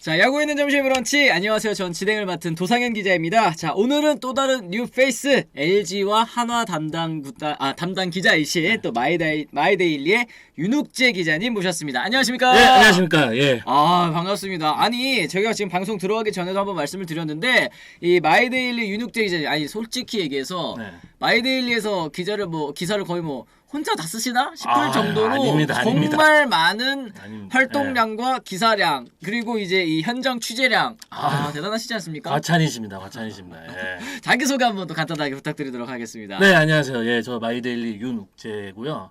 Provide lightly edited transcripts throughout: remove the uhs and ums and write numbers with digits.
자, 야구에 있는 점심 브런치. 안녕하세요. 전 진행을 맡은 도상현 기자입니다. 자, 오늘은 또 다른 뉴 페이스 LG와 한화 담당 기자이신 또 마이데일리의 윤욱재 기자님 모셨습니다. 안녕하십니까? 네, 안녕하십니까? 예. 아, 반갑습니다. 아니, 저희가 지금 방송 들어가기 전에도 한번 말씀을 드렸는데 이 마이데일리 윤욱재 기자님, 아니 솔직히 얘기해서 네. 마이데일리에서 기사를 거의 혼자 다 쓰시나 싶을 정도로 아닙니다. 정말 많은 아닙니다. 활동량과 기사량, 그리고 이제 이 현장 취재량, 대단하시지 않습니까? 과찬이십니다. 예. 자기소개 한번 또 간단하게 부탁드리도록 하겠습니다. 네, 안녕하세요. 예, 저 마이데일리 윤욱재고요.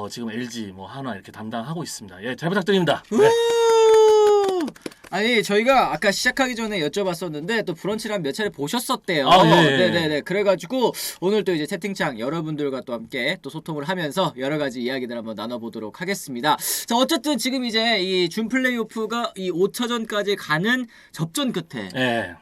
지금 LG 한화 이렇게 담당하고 있습니다. 예, 잘 부탁드립니다. 네. 아니, 저희가 아까 시작하기 전에 여쭤봤었는데 또 브런치를 한 몇 차례 보셨었대요. 예. 네네네. 그래가지고 오늘 또 이제 채팅창 여러분들과 또 함께 또 소통을 하면서 여러 가지 이야기들 한번 나눠보도록 하겠습니다. 자, 어쨌든 지금 이제 이 준 플레이오프가 이 5차전까지 가는 접전 끝에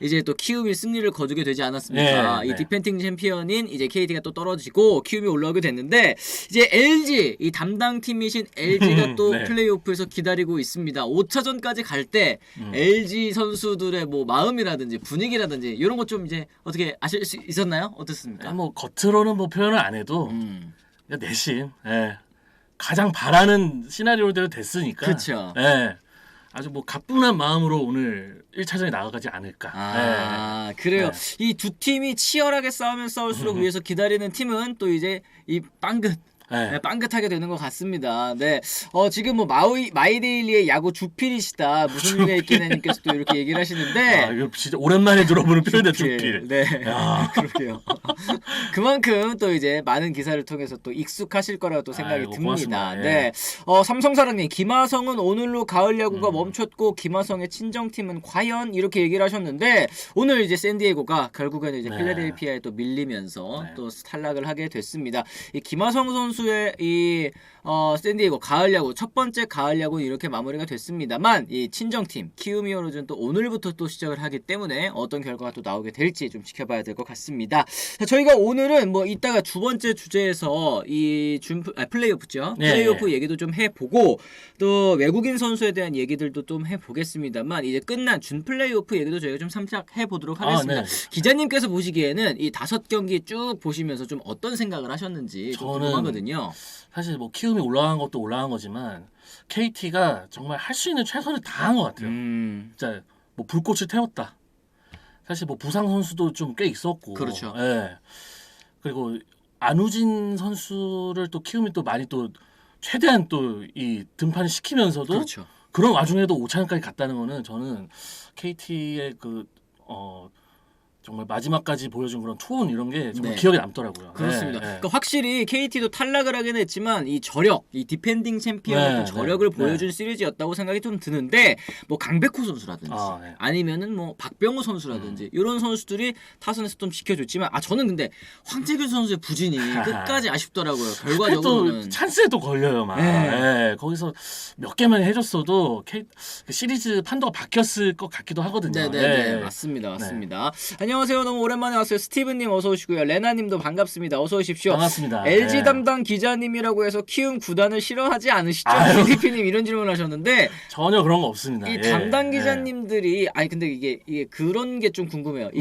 이제 또 키움이 승리를 거두게 되지 않았습니까? 이 디펜딩 챔피언인 이제 KT가 또 떨어지고 키움이 올라오게 됐는데 이제 LG 이 담당 팀이신 LG가 또 플레이오프에서 기다리고 있습니다. 5차전까지 갈 때 LG 선수들의 뭐 마음이라든지 분위기라든지 이런 것 좀 이제 어떻게 아실 수 있었나요? 어떻습니까? 뭐 겉으로는 뭐 표현을 안 해도 그냥 내심 가장 바라는 시나리오대로 됐으니까. 그렇죠. 아주 뭐 가뿐한 마음으로 오늘 1차전에 나아가지 않을까. 그래요. 이 두 팀이 치열하게 싸우면 싸울수록 위해서 기다리는 팀은 또 이제 이 빵긋하게 되는 것 같습니다. 네, 지금 뭐 마이데일리의 야구 주필이시다, 무슨 일이 있겠냐님께서 또 이렇게 얘기를 하시는데, 이거 진짜 오랜만에 들어보는 표현이다, 주필. 네, 그러게요. 그만큼 또 이제 많은 기사를 통해서 또 익숙하실 거라고 또 생각이 듭니다. 고맙습니다. 네, 삼성사랑님, 김하성은 오늘로 가을 야구가 멈췄고 김하성의 친정팀은 과연 이렇게 얘기를 하셨는데, 오늘 이제 샌디에고가 결국에는 이제 필라델피아에 또 밀리면서 또 탈락을 하게 됐습니다. 이 김하성 선수의 이 샌디에고 가을 야구 첫 번째 가을 야구는 이렇게 마무리가 됐습니다만 이 친정팀 키움 히어로즈는 또 오늘부터 또 시작을 하기 때문에 어떤 결과가 또 나오게 될지 좀 지켜봐야 될 것 같습니다. 자, 저희가 오늘은 뭐 이따가 두 번째 주제에서 이 플레이오프죠. 플레이오프 얘기도 좀 해보고 또 외국인 선수에 대한 얘기들도 좀 해보겠습니다만 이제 끝난 준 플레이오프 얘기도 저희가 좀 삼작 해보도록 하겠습니다. 기자님께서 보시기에는 이 5경기 쭉 보시면서 좀 어떤 생각을 하셨는지 좀 궁금하거든요. 사실 뭐 키움이 올라간 것도 올라간 거지만 KT가 정말 할 수 있는 최선을 다한 것 같아요. 진짜 뭐 불꽃을 태웠다. 사실 뭐 부상 선수도 좀 꽤 있었고, 그렇죠. 그리고 안우진 선수를 또 키움이 또 많이 또 최대한 또 이 등판을 시키면서도 그렇죠. 그런 와중에도 5차전까지 갔다는 거는 저는 KT의 정말 마지막까지 보여준 그런 투혼 이런 게 정말 기억에 남더라고요. 그렇습니다. 그러니까 확실히 KT도 탈락을 하긴 했지만 이 저력, 이 디펜딩 챔피언의 저력을 보여준 시리즈였다고 생각이 좀 드는데 뭐 강백호 선수라든지 아니면은 뭐 박병호 선수라든지 이런 선수들이 타선에서 좀 지켜줬지만 저는 근데 황태균 선수의 부진이 끝까지 아쉽더라고요. 결과적으로는 또 찬스에 또 걸려요, 막. 거기서 몇 개만 해줬어도 시리즈 판도가 바뀌었을 것 같기도 하거든요. 맞습니다. 안녕하세요. 너무 오랜만에 왔어요. 스티븐님 어서 오시고요. 레나님도 반갑습니다. 어서 오십시오. 반갑습니다. LG 담당 기자님이라고 해서 키움 구단을 싫어하지 않으시죠? PDP님 이런 질문을 하셨는데 전혀 그런 거 없습니다. 이 담당 기자님들이 근데 이게 그런 게 좀 궁금해요.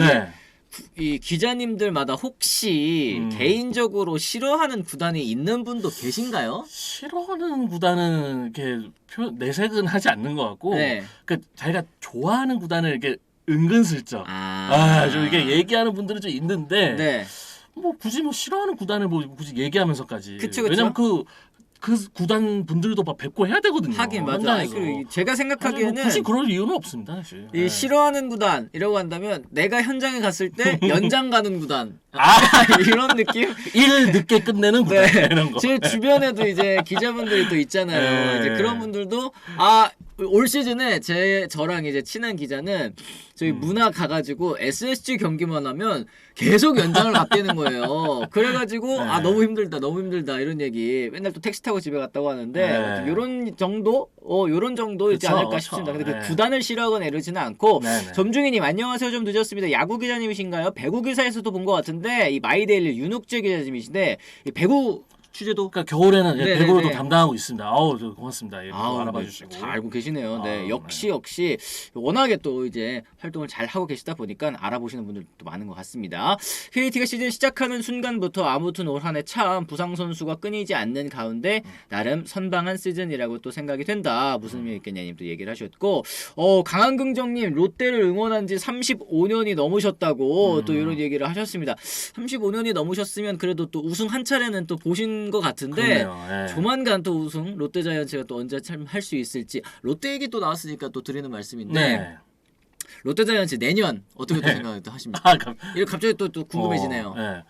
이 기자님들마다 혹시 개인적으로 싫어하는 구단이 있는 분도 계신가요? 싫어하는 구단은 이렇게 내색은 하지 않는 것 같고, 자기가 좋아하는 구단을 이렇게 은근슬쩍 좀 이게 얘기하는 분들은 좀 있는데 뭐 굳이 뭐 싫어하는 구단을 뭐 굳이 얘기하면서까지 왜냐면 그 구단 분들도 막 뵙고 해야 되거든요. 하긴 맞아. 제가 생각하기에는 뭐 굳이 그럴 이유는 없습니다, 사실. 이 싫어하는 구단이라고 한다면 내가 현장에 갔을 때 연장 가는 구단 이런 느낌? 일 늦게 끝내는 구단 이런 거. 제 주변에도 이제 기자분들이 또 있잖아요. 이제 그런 분들도 올 시즌에 저랑 이제 친한 기자는 저희 문화 가가지고 SSG 경기만 하면 계속 연장을 받대는 거예요. 그래가지고 너무 힘들다 이런 얘기 맨날 또 택시 타고 집에 갔다고 하는데 요런 정도이지 않을까 싶습니다. 근데 그 구단을 싫어하거나 이러지는 않고 점중이님 안녕하세요. 좀 늦었습니다. 야구 기자님이신가요? 배구 기사에서도 본 것 같은데 이 마이데일리 윤욱재 기자님이신데 이 배구 취재도 그러니까 겨울에는 네네네. 배구로도 담당하고 있습니다. 아우 고맙습니다. 예, 알아봐 네, 주시고 잘 알고 계시네요. 네, 역시 네. 역시 워낙에 또 이제 활동을 잘 하고 계시다 보니까 알아보시는 분들도 많은 것 같습니다. KT가 시즌 시작하는 순간부터 아무튼 올 한해 참 부상 선수가 끊이지 않는 가운데 나름 선방한 시즌이라고 또 생각이 된다. 무슨 의미 있겠냐님 또 얘기를 하셨고, 강한긍정님 롯데를 응원한 지 35년이 넘으셨다고 또 이런 얘기를 하셨습니다. 35년이 넘으셨으면 그래도 또 우승 한 차례는 또 보신 것 같은데 네. 조만간 또 우승 롯데자이언츠가 또 언제 참 할 수 있을지 롯데 얘기 또 나왔으니까 또 드리는 말씀인데 네. 롯데자이언츠 내년 어떻게 또 생각을 또 하십니까? 이거 갑자기 또 궁금해지네요. 네.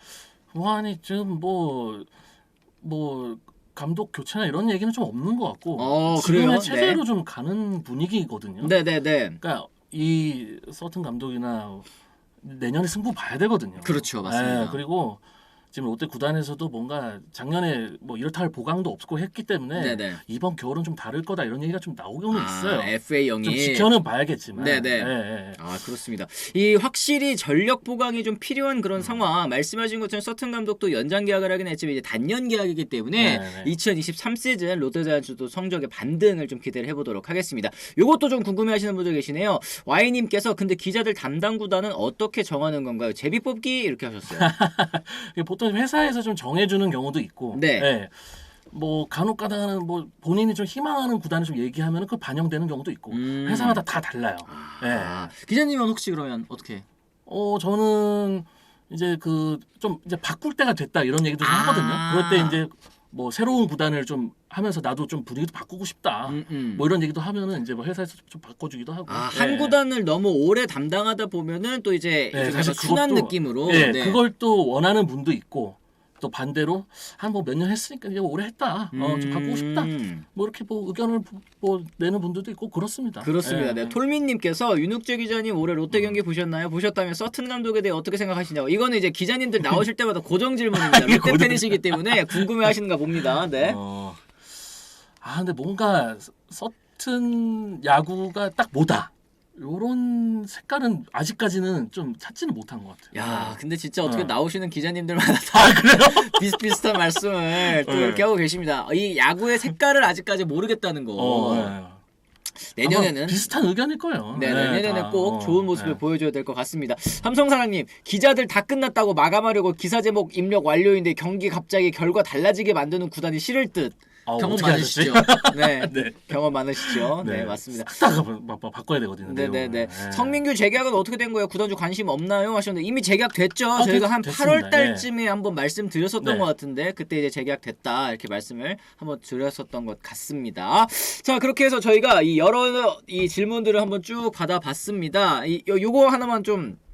아니 지금 뭐 감독 교체나 이런 얘기는 좀 없는 것 같고 지금의 체제로 좀 가는 분위기거든요. 네네네. 그러니까 이 서튼 감독이나 내년에 승부 봐야 되거든요. 그렇죠, 맞습니다. 네, 그리고 지금 롯데 구단에서도 뭔가 작년에 뭐 이렇다 할 보강도 없고 했기 때문에 네네. 이번 겨울은 좀 다를 거다 이런 얘기가 좀 나오고는 있어요. FA형이 좀 지켜는 봐야겠지만. 네네. 네. 그렇습니다. 이 확실히 전력 보강이 좀 필요한 그런 상황. 말씀하신 것처럼 서튼 감독도 연장 계약을 하긴 했지만 이제 단년 계약이기 때문에 2023 시즌 롯데자이언츠도 성적의 반등을 좀 기대를 해보도록 하겠습니다. 이것도 좀 궁금해하시는 분들 계시네요. Y님께서 근데 기자들 담당 구단은 어떻게 정하는 건가요? 제비 뽑기 이렇게 하셨어요. 보통 회사에서 좀 정해주는 경우도 있고, 네. 뭐 간혹가다가는 뭐 본인이 좀 희망하는 구단을 좀 얘기하면 그 반영되는 경우도 있고 회사마다 다 달라요. 기자님은 혹시 그러면 어떻게? 저는 이제 좀 이제 바꿀 때가 됐다 이런 얘기도 좀 하거든요. 그럴 때 이제 뭐 새로운 구단을 좀 하면서 나도 좀 분위기도 바꾸고 싶다. 뭐 이런 얘기도 하면은 이제 뭐 회사에서 좀 바꿔주기도 하고. 한 구단을 너무 오래 담당하다 보면은 또 이제 사실 순한 느낌으로. 그걸 또 원하는 분도 있고. 또 반대로 한 뭐 몇 년 했으니까 이제 오래 했다. 좀 바꾸고 싶다. 뭐 이렇게 뭐 의견을 뭐 내는 분들도 있고 그렇습니다. 그렇습니다. 네. 톨민님께서 윤욱재 기자님 올해 롯데 경기 보셨나요? 보셨다면 서튼 감독에 대해 어떻게 생각하시냐고. 이거는 이제 기자님들 나오실 때마다 고정 질문입니다. 롯데 팬이시기 때문에 궁금해하시는가 봅니다. 네. 근데 뭔가 서튼 야구가 딱 뭐다. 요런 색깔은 아직까지는 좀 찾지는 못한 것 같아요. 야, 근데 진짜 어떻게 나오시는 기자님들마다 다 그래요? 비슷비슷한 말씀을 또 이렇게 하고 계십니다. 이 야구의 색깔을 아직까지 모르겠다는 거. 내년에는 비슷한 의견일 거예요. 내년에는 꼭 좋은 모습을 보여줘야 될 것 같습니다. 삼성사랑님, 기자들 다 끝났다고 마감하려고 기사 제목 입력 완료인데 경기 갑자기 결과 달라지게 만드는 구단이 싫을 듯. 경험 많으시죠? 네. 경험 많으시죠? 네, 맞습니다. 바꿔야 되거든요. 네네네. 성민규 재계약은 어떻게 된 거예요? 구단주 관심 없나요? 하셨는데 이미 재계약됐죠. 저희가 한 8월 달쯤에 한번 말씀드렸었던 것 같은데 그때 이제 재계약됐다 이렇게 말씀을 한번 드렸었던 것 같습니다. 자, 그렇게 해서 저희가 이 여러 이 질문들을 한번 쭉 받아봤습니다. 요거 하나만 좀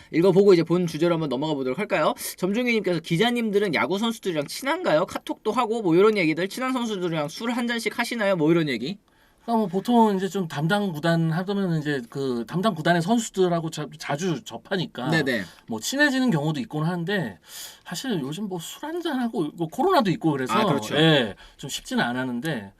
읽어보고 이제 본 주제로 한번 넘어가 보도록 할까요? 점중희님께서 기자님들은 야구 선수들이랑 친한가요? 카톡도 하고 뭐 이런 얘기들. 친한 선수들이랑 술 한 잔씩 하시나요? 뭐 이런 얘기. 그러니까 뭐 보통 이제 좀 담당 구단 하면 이제 그 담당 구단의 선수들하고 자주 접하니까 뭐 친해지는 경우도 있곤 한데 사실 요즘 뭐 술 한 잔 하고 뭐 코로나도 있고 그래서 그렇죠. 좀 쉽지는 않았는데.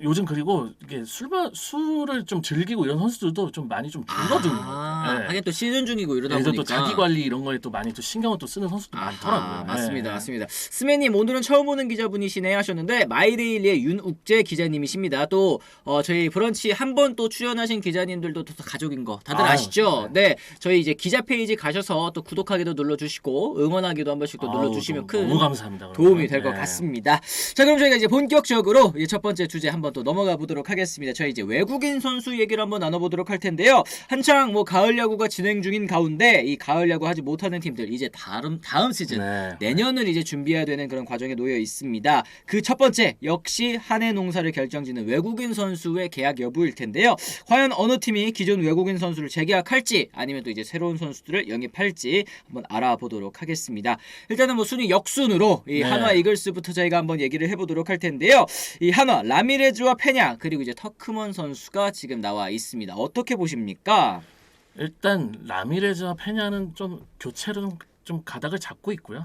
요즘 그리고 이게 술을 좀 즐기고 이런 선수들도 좀 많이 좀 줄거든요. 하긴 또 시즌 중이고 이러다 보니까 또 자기 관리 이런 거에 또 많이 또 신경을 또 쓰는 선수도 많더라고요. 맞습니다. 스매님 오늘은 처음 오는 기자분이시네 하셨는데 마이데일리의 윤욱재 기자님이십니다. 또 저희 브런치 한 번 또 출연하신 기자님들도 또 가족인 거 다들 아시죠? 네, 저희 이제 기자 페이지 가셔서 또 구독하기도 눌러주시고 응원하기도 한 번씩 또 눌러주시면 큰 너무 감사합니다. 도움이 될 것 같습니다. 자, 그럼 저희가 이제 본격적으로 이제 첫 번째 주제 한번 또 넘어가 보도록 하겠습니다. 저희 이제 외국인 선수 얘기를 한번 나눠보도록 할 텐데요. 한창 뭐 가을 야구가 진행 중인 가운데 이 가을 야구 하지 못하는 팀들 이제 다음 시즌 내년을 이제 준비해야 되는 그런 과정에 놓여 있습니다. 그 첫 번째 역시 한해 농사를 결정짓는 외국인 선수의 계약 여부일 텐데요. 과연 어느 팀이 기존 외국인 선수를 재계약할지 아니면 또 이제 새로운 선수들을 영입할지 한번 알아보도록 하겠습니다. 일단은 뭐 순위 역순으로 이 한화 이글스부터 저희가 한번 얘기를 해보도록 할 텐데요. 이 한화 라미레즈와 페냐 그리고 이제 터크먼 선수가 지금 나와 있습니다. 어떻게 보십니까? 일단 라미레즈와 페냐는 좀 교체로 좀 가닥을 잡고 있고요.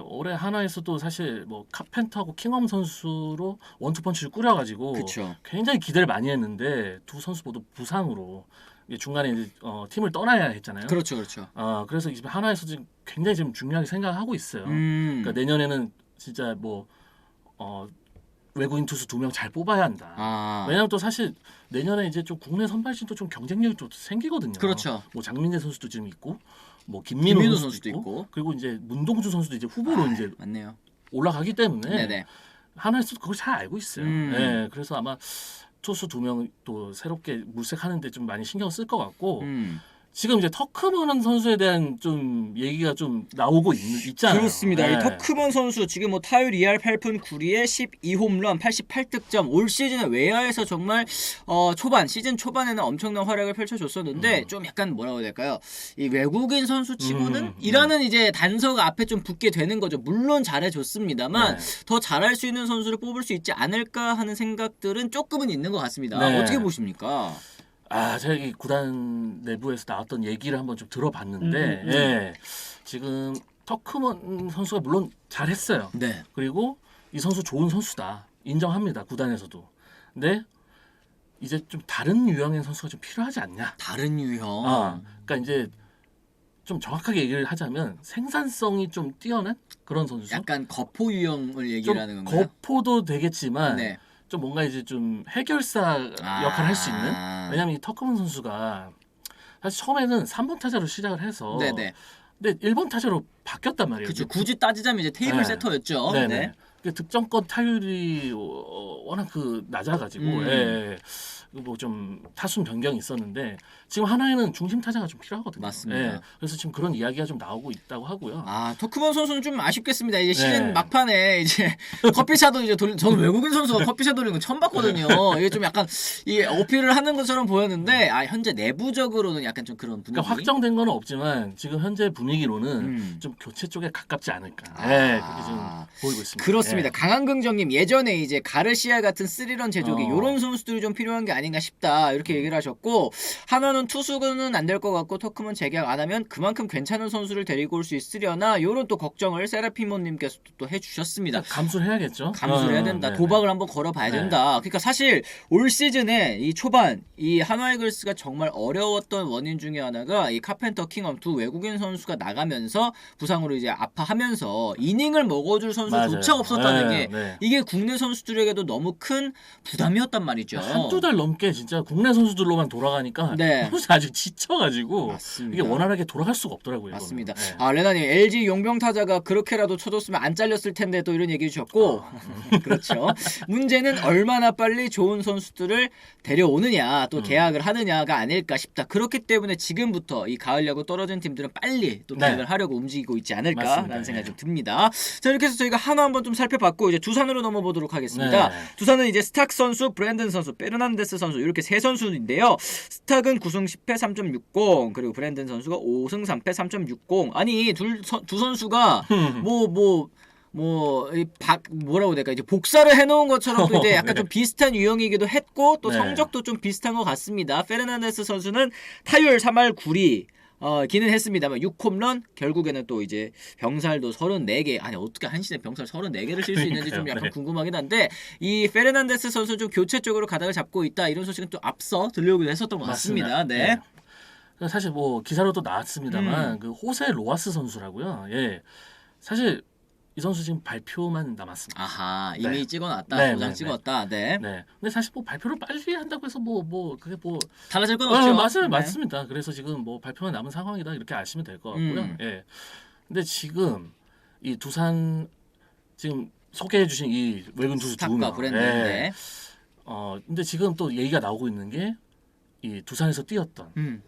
올해 한화에서도 사실 뭐 카펜터하고 킹엄 선수로 원투펀치를 꾸려가지고 굉장히 기대를 많이 했는데 두 선수 모두 부상으로 중간에 이제, 팀을 떠나야 했잖아요. 그렇죠, 그렇죠. 그래서 지금 하나에서 지금 굉장히 좀 중요하게 생각하고 있어요. 그러니까 내년에는 진짜 뭐 외국인 투수 2명 잘 뽑아야 한다. 왜냐하면 또 사실 내년에 이제 좀 국내 선발진도 좀 경쟁력이 좀 생기거든요. 그렇죠. 뭐 장민재 선수도 지금 있고, 뭐 김민호 선수도 있고, 그리고 이제 문동주 선수도 이제 후보로 이제 맞네요. 올라가기 때문에 네네. 하나에서 그걸 잘 알고 있어요. 네, 그래서 아마 투수 2명 또 새롭게 물색하는데 좀 많이 신경 쓸 것 같고. 지금 이제 터크먼 선수에 대한 좀 얘기가 좀 나오고 있잖아요. 그렇습니다. 이 터크먼 선수 지금 뭐 타율 2할 8푼 9리에 12홈런 88득점 올 시즌에 외야에서 정말 시즌 초반에는 엄청난 활약을 펼쳐줬었는데 좀 약간 뭐라고 해야 될까요? 이 외국인 선수 치고는 이라는 이제 단서가 앞에 좀 붙게 되는 거죠. 물론 잘해줬습니다만 더 잘할 수 있는 선수를 뽑을 수 있지 않을까 하는 생각들은 조금은 있는 것 같습니다. 어떻게 보십니까? 제가 이 구단 내부에서 나왔던 얘기를 한번 좀 들어봤는데, 예, 지금 터크먼 선수가 물론 잘했어요. 네. 그리고 이 선수 좋은 선수다. 인정합니다. 구단에서도. 근데 이제 좀 다른 유형의 선수가 좀 필요하지 않냐. 다른 유형. 그러니까 이제 좀 정확하게 얘기를 하자면 생산성이 좀 뛰어난 그런 선수. 약간 거포 유형을 얘기를 하는 건가요? 거포도 되겠지만. 네. 좀 뭔가 이제 좀 해결사 역할을 할 수 있는. 왜냐하면 이 터크먼 선수가 사실 처음에는 3번 타자로 시작을 해서 근데 1번 타자로 바뀌었단 말이에요. 그렇죠. 굳이 따지자면 이제 테이블 세터였죠. 네. 득점권 타율이 워낙 낮아가지고 뭐 좀 타순 변경이 있었는데 지금 하나에는 중심 타자가 좀 필요하거든요. 맞습니다. 그래서 지금 그런 이야기가 좀 나오고 있다고 하고요. 터크먼 선수는 좀 아쉽겠습니다. 이제 시즌 막판에 이제 커피차도 이제 저는 외국인 선수가 커피차 돌리는 거 처음 봤거든요. 이게 좀 약간 이 어필을 하는 것처럼 보였는데 현재 내부적으로는 약간 좀 그런 분위기. 그러니까 확정된 건 없지만 지금 현재 분위기로는 좀 교체 쪽에 가깝지 않을까. 그렇게 지금 보이고 있습니다. 그렇습니다. 강한긍정님 예전에 이제 가르시아 같은 3런 제조기 이런 선수들이 좀 필요한 게 아닌가 싶다 이렇게 얘기를 하셨고 한화는 투수는 안 될 것 같고 터크먼 재계약 안 하면 그만큼 괜찮은 선수를 데리고 올 수 있으려나 요런 또 걱정을 세라피모님께서 또 해주셨습니다. 감수를 해야겠죠. 감수를 해야 된다. 도박을 한번 걸어봐야 된다. 그러니까 사실 올 시즌에 이 초반 이 한화 이글스가 정말 어려웠던 원인 중에 하나가 이 카펜터 킹엄 두 외국인 선수가 나가면서 부상으로 이제 아파하면서 이닝을 먹어줄 선수조차 없었다는 게 이게 국내 선수들에게도 너무 큰 부담이었단 말이죠. 한두 달 넘게 진짜 국내 선수들로만 돌아가니까 아주 지쳐가지고 맞습니다. 이게 원활하게 돌아갈 수가 없더라고요. 맞습니다. 레나님 LG 용병 타자가 그렇게라도 쳐줬으면 안 잘렸을 텐데 또 이런 얘기 주셨고 그렇죠. 문제는 얼마나 빨리 좋은 선수들을 데려오느냐 또 계약을 하느냐가 아닐까 싶다. 그렇기 때문에 지금부터 이 가을 야구 떨어진 팀들은 빨리 또 계약을 하려고 움직이고 있지 않을까라는 생각이 좀 듭니다. 자 이렇게 해서 저희가 한화 한번 좀 살펴봤고 이제 두산으로 넘어보도록 하겠습니다. 두산은 이제 스탁 선수, 브랜든 선수, 페르난데스 선수 이렇게 세 선수인데요. 스탁은 9승 10패 3.60 그리고 브랜든 선수가 5승 3패 3.60 아니 두 선수가 뭐라고 해야 될까 이제 복사를 해놓은 것처럼 또 이제 약간 좀 비슷한 유형이기도 했고 또 성적도 좀 비슷한 것 같습니다. 페르난데스 선수는 타율 3할 9리 기는 했습니다만 6홈런 결국에는 또 이제 병살도 34개 아니 어떻게 한 시즌에 병살 34개를 칠 수 있는지 좀 약간 궁금하긴 한데 이 페르난데스 선수 좀 교체 쪽으로 가닥을 잡고 있다 이런 소식은 또 앞서 들려오기도 했었던 것 같습니다. 네. 사실 뭐 기사로도 나왔습니다만 그 호세 로하스 선수라고요. 사실 이 선수 지금 발표만 남았습니다. 아하 이미 찍어놨다 도장 찍었다. 근데 사실 뭐 발표를 빨리 한다고 해서 그게 뭐 달라질 건 없죠. 맞아요. 맞습니다. 그래서 지금 뭐 발표만 남은 상황이다 이렇게 아시면 될 것 같고요. 근데 지금 이 두산 지금 소개해주신 이 외국인 투수 두 명. 브랜드인데. 근데 지금 또 얘기가 나오고 있는 게 이 두산에서 뛰었던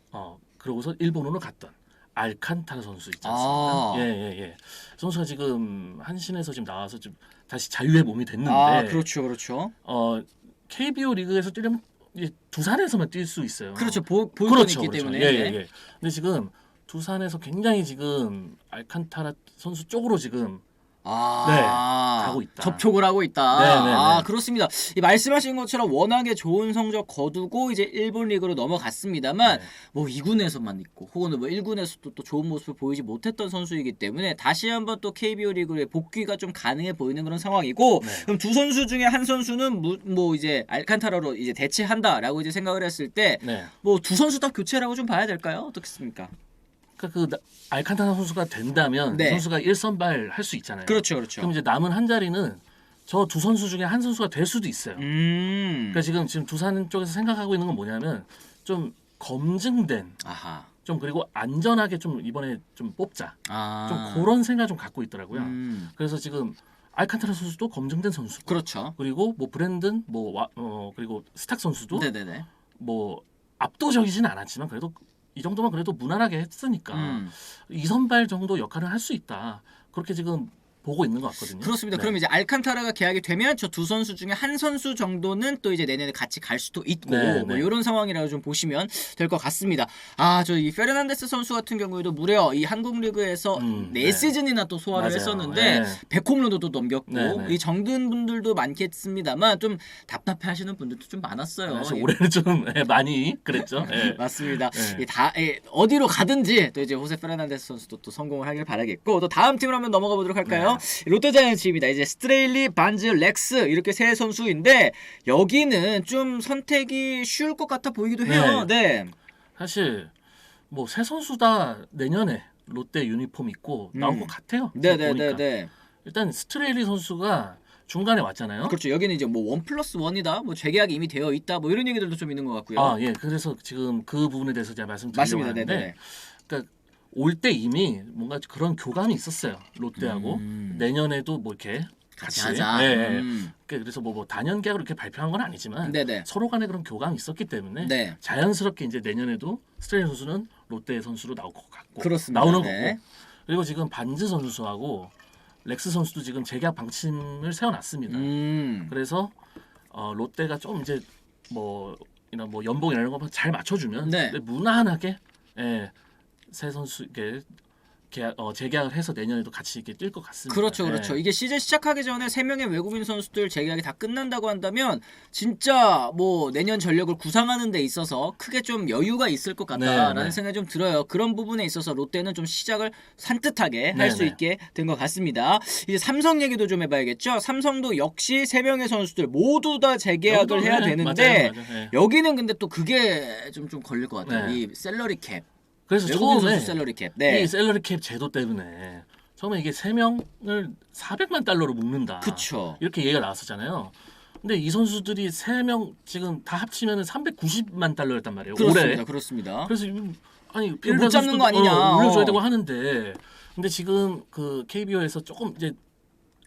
그러고서 일본으로 갔던 알칸타라 선수 있지 않습니까? 선수가 지금 한신에서 지금 나와서 좀 다시 자유의 몸이 됐는데. 그렇죠. KBO 리그에서 뛰려면 두산에서만 뛸 수 있어요. 그렇죠. 보유권이 있기 때문에. 근데 지금 두산에서 굉장히 지금 알칸타라 선수 쪽으로 지금 가고 있다. 접촉을 하고 있다. 그렇습니다. 이 말씀하신 것처럼 워낙에 좋은 성적 거두고 이제 일본 리그로 넘어갔습니다만 뭐 2군에서만 있고 혹은 뭐 1군에서도 또 좋은 모습을 보이지 못했던 선수이기 때문에 다시 한번 또 KBO 리그의 복귀가 좀 가능해 보이는 그런 상황이고 그럼 두 선수 중에 한 선수는 뭐 이제 알칸타라로 이제 대체한다라고 이제 생각을 했을 때 뭐 두 선수 다 교체라고 좀 봐야 될까요? 어떻겠습니까? 그러니까 알칸타라 선수가 된다면 선수가 1선발 할 수 있잖아요. 그렇죠. 그럼 이제 남은 한 자리는 저 두 선수 중에 한 선수가 될 수도 있어요. 그러니까 지금 두산 쪽에서 생각하고 있는 건 뭐냐면 좀 검증된 좀 그리고 안전하게 좀 이번에 좀 뽑자. 좀 그런 생각 좀 갖고 있더라고요. 그래서 지금 알칸타라 선수도 검증된 선수. 그렇죠. 그리고 뭐 브랜든 그리고 스탁 선수도 뭐 압도적이진 않았지만 그래도 이 정도만 그래도 무난하게 했으니까 2선발 정도 역할을 할 수 있다. 그렇게 지금 보고 있는 것 같거든요. 그렇습니다. 그럼 이제 알칸타라가 계약이 되면 저 두 선수 중에 한 선수 정도는 또 이제 내년에 같이 갈 수도 있고 뭐 이런 상황이라고 좀 보시면 될 것 같습니다. 저 이 페르난데스 선수 같은 경우에도 무려 이 한국 리그에서 4시즌이나 또 소화를 했었는데 100홈런도 또 넘겼고 이 정든 분들도 많겠습니다만 좀 답답해하시는 분들도 좀 많았어요. 올해는 좀 많이 그랬죠. 맞습니다. 어디로 가든지 또 이제 호세 페르난데스 선수도 또 성공을 하길 바라겠고 또 다음 팀으로 한번 넘어가 보도록 할까요? 롯데자이언츠입니다. 이제 스트레일리, 반즈, 렉스 이렇게 세 선수인데 여기는 좀 선택이 쉬울 것 같아 보이기도 해요. 사실 뭐 세 선수 다 내년에 롯데 유니폼 입고 나올 것 같아요. 일단 스트레일리 선수가 중간에 왔잖아요. 그렇죠. 여기는 이제 뭐 1+1이다, 뭐 재계약이 이미 되어 있다, 뭐 이런 얘기들도 좀 있는 것 같고요. 그래서 지금 그 부분에 대해서 제가 말씀드리려고 하는데, 그러니까 올 때 이미 뭔가 그런 교감이 있었어요. 롯데하고 내년에도 뭐 이렇게 같이 하자. 그래서 뭐 단연 계약을 이렇게 발표한 건 아니지만 서로 간에 그런 교감이 있었기 때문에 자연스럽게 이제 내년에도 스트레일리 선수는 롯데 선수로 나올 것 같고 나오는 거고. 그리고 지금 반즈 선수하고 렉스 선수도 지금 재계약 방침을 세워놨습니다. 그래서 롯데가 좀 이제 뭐 연봉 이런 거 잘 맞춰주면 무난하게 새 선수에게 재계약을 해서 내년에도 같이 이렇게 뛸 것 같습니다. 그렇죠. 이게 시즌 시작하기 전에 3명의 외국인 선수들 재계약이 다 끝난다고 한다면 진짜 뭐 내년 전력을 구상하는 데 있어서 크게 좀 여유가 있을 것 같다라는 생각이 좀 들어요. 그런 부분에 있어서 롯데는 좀 시작을 산뜻하게 할 수 있게 된 것 같습니다. 이제 삼성 얘기도 좀 해봐야겠죠. 삼성도 역시 3명의 선수들 모두 다 재계약을 해야 되는데 여기는 근데 또 그게 좀 걸릴 것 같아요. 이 셀러리 캡. 그래서 처음에 셀러리 캡. 이 셀러리 캡 제도 때문에 처음에 이게 3명을 400만 달러로 묶는다. 이렇게 얘기가 나왔었잖아요. 근데 이 선수들이 3명 지금 다 합치면 390만 달러였단 말이에요. 올해. 그렇습니다. 그래서 아니 못 잡는 거 아니냐. 올려줘야 되고 하는데 근데 지금 그 KBO에서 조금 이제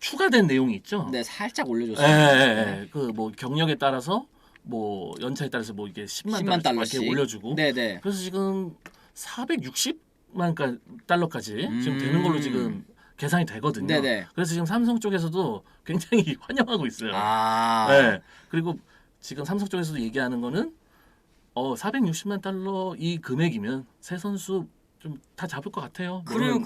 추가된 내용이 있죠. 살짝 올려줬어요. 그 뭐 경력에 따라서 뭐 연차에 따라서 뭐 이게 10만 달러씩 이렇게 올려주고. 그래서 지금 460만 달러까지 지금 되는 걸로 지금 계산이 되거든요. 그래서 지금 삼성 쪽에서도 굉장히 환영하고 있어요. 그리고 지금 삼성 쪽에서도 얘기하는 거는 460만 달러 이 금액이면 새 선수 좀 다 잡을 것 같아요. 그래요.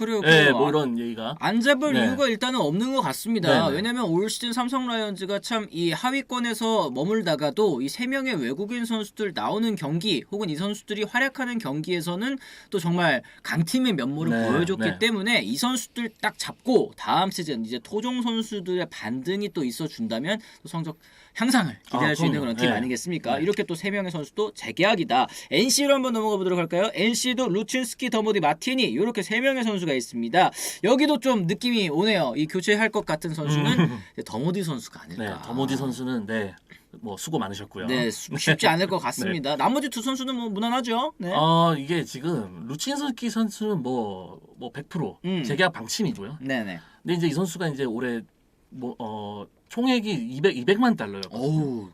뭐 이런 얘기가 안 잡을 이유가 일단은 없는 것 같습니다. 왜냐면 올 시즌 삼성 라이온즈가 참 이 하위권에서 머물다가도 이 3명의 외국인 선수들 나오는 경기 혹은 이 선수들이 활약하는 경기에서는 또 정말 강팀의 면모를 보여줬기 때문에 이 선수들 딱 잡고 다음 시즌 이제 토종 선수들의 반등이 또 있어 준다면 또 성적 향상을 기대할 수 있는 그런 팀 아니겠습니까? 이렇게 또 3명의 선수도 재계약이다. NC로 한번 넘어가 보도록 할까요? NC도 루친스키, 더모디, 마티니 이렇게 3명의 선수가 있습니다. 여기도 좀 느낌이 오네요. 이 교체할 것 같은 선수는 더모디 선수가 아닐까. 더모디 선수는 뭐 수고 많으셨고요. 쉽지 않을 것 같습니다. 나머지 두 선수는 뭐 무난하죠. 이게 지금 루친스키 선수는 뭐 100% 재계약 방침이고요. 근데 이제 이 선수가 이제 올해 총액이 200만 달러였거든요.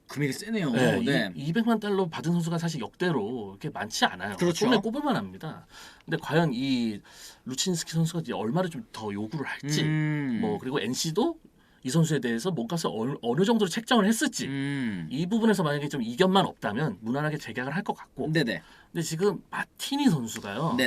금액이 세네요. 200만 달러 받은 선수가 사실 역대로 이렇게 많지 않아요. 손에 꼽을만 합니다. 근데 과연 이 루친스키 선수가 이제 얼마를 좀 더 요구를 할지, 뭐 그리고 NC도 이 선수에 대해서 몸값을 어느 정도로 책정을 했을지 이 부분에서 만약에 좀 이견만 없다면 무난하게 재계약을 할 것 같고. 근데 지금 마티니 선수가요.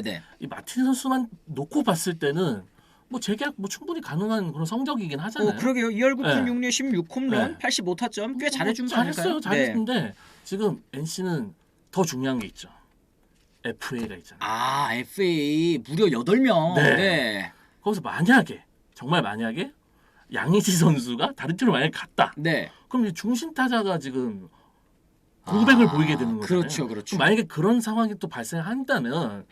이 마티니 선수만 놓고 봤을 때는 뭐 재계약 뭐 충분히 가능한 그런 성적이긴 하잖아요. 그러게요. 2할 9푼 6리 16홈런 85타점 꽤 잘해준 거 아닐까요? 잘했어요. 잘했는데 지금 NC는 더 중요한 게 있죠. FA가 있잖아요. FA 무려 8명. 네. 거기서 만약에 정말 만약에 양의지 선수가 다른 팀으로 만약에 갔다. 네. 그럼 이제 중심 타자가 지금 공백을 보이게 되는 거잖아요. 그렇죠. 만약에 그런 상황이 또 발생한다면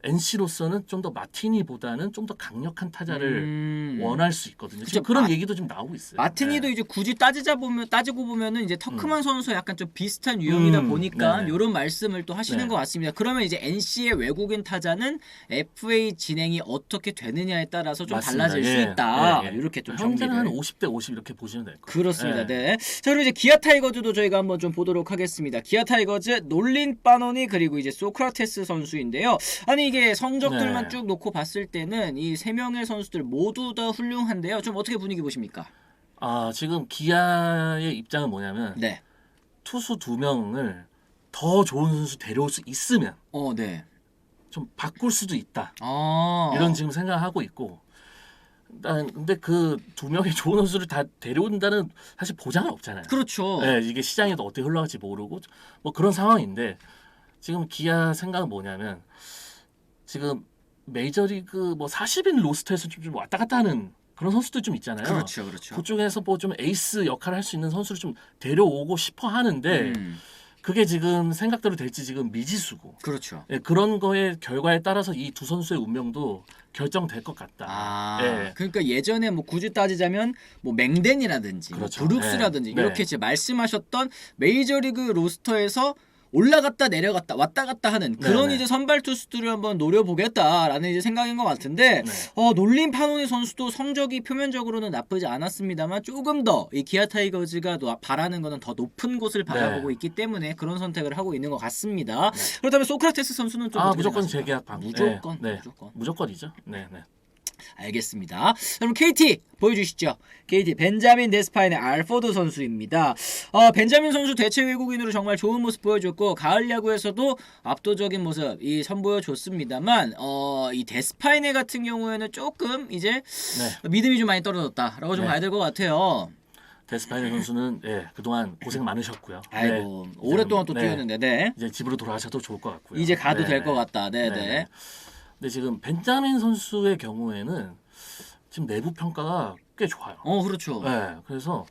NC로서는 좀 더 마티니보다는 좀 더 강력한 타자를 원할 수 있거든요. 지금 그런 얘기도 좀 나오고 있어요. 마티니도 이제 굳이 따지고 보면은 이제 터크만 선수 약간 좀 비슷한 유형이다 보니까 이런 말씀을 또 하시는 것 같습니다. 그러면 이제 NC의 외국인 타자는 FA 진행이 어떻게 되느냐에 따라서 좀 맞습니다. 달라질 수 있다. 이렇게 좀 현재는 한 정리를. 50대 50 이렇게 보시면 될 거예요. 그렇습니다. 네. 자, 그럼 이제 기아 타이거즈도 저희가 한번 좀 보도록 하겠습니다. 기아 타이거즈 놀린 파노니 그리고 이제 소크라테스 선수인데요. 아니 이게 성적들만 쭉 놓고 봤을 때는 이 세 명의 선수들 모두 다 훌륭한데요. 좀 어떻게 분위기 보십니까? 지금 기아의 입장은 뭐냐면 투수 2명을 더 좋은 선수 데려올 수 있으면 좀 바꿀 수도 있다. 이런 지금 생각하고 있고. 근데 그 2명의 좋은 선수를 다 데려온다는 사실 보장은 없잖아요. 그렇죠. 네, 이게 시장에도 어떻게 흘러갈지 모르고 뭐 그런 상황인데 지금 기아 생각은 뭐냐면 지금 메이저리그 뭐 40인 로스터에서 좀 왔다 갔다 하는 그런 선수들 좀 있잖아요. 그렇죠. 그쪽에서 뭐 좀 에이스 역할을 할 수 있는 선수를 좀 데려오고 싶어 하는데 그게 지금 생각대로 될지 지금 미지수고. 그렇죠. 그런 거의 결과에 따라서 이 두 선수의 운명도 결정될 것 같다. 그러니까 예전에 뭐 굳이 따지자면 뭐 맹덴이라든지 그렇죠. 뭐 브룩스라든지 이렇게 이제 말씀하셨던 메이저리그 로스터에서 올라갔다 내려갔다 왔다 갔다 하는 그런 이제 선발 투수들을 한번 노려보겠다라는 이제 생각인 것 같은데 놀린 파노니 선수도 성적이 표면적으로는 나쁘지 않았습니다만 조금 더 이 기아 타이거즈가 바라는 거는 더 높은 곳을 바라보고 있기 때문에 그런 선택을 하고 있는 것 같습니다. 그렇다면 소크라테스 선수는 좀 무조건 재계약 방. 무조건이죠. 네. 알겠습니다. 그럼 KT 보여주시죠. KT 벤자민 데스파인의 알포드 선수입니다. 벤자민 선수 대체 외국인으로 정말 좋은 모습 보여줬고 가을 야구에서도 압도적인 모습 선보여줬습니다만 이 데스파이네 같은 경우에는 조금 이제 믿음이 좀 많이 떨어졌다라고 좀 봐야 될 것 같아요. 데스파이네 선수는 그동안 고생 많으셨고요. 아이고 오랫동안 또 뛰었는데 이제 집으로 돌아가셔도 좋을 것 같고요. 이제 가도 될 것 같다. 네네. 근데 지금 벤자민 선수의 경우에는 지금 내부 평가가 꽤 좋아요. 그렇죠. 그래서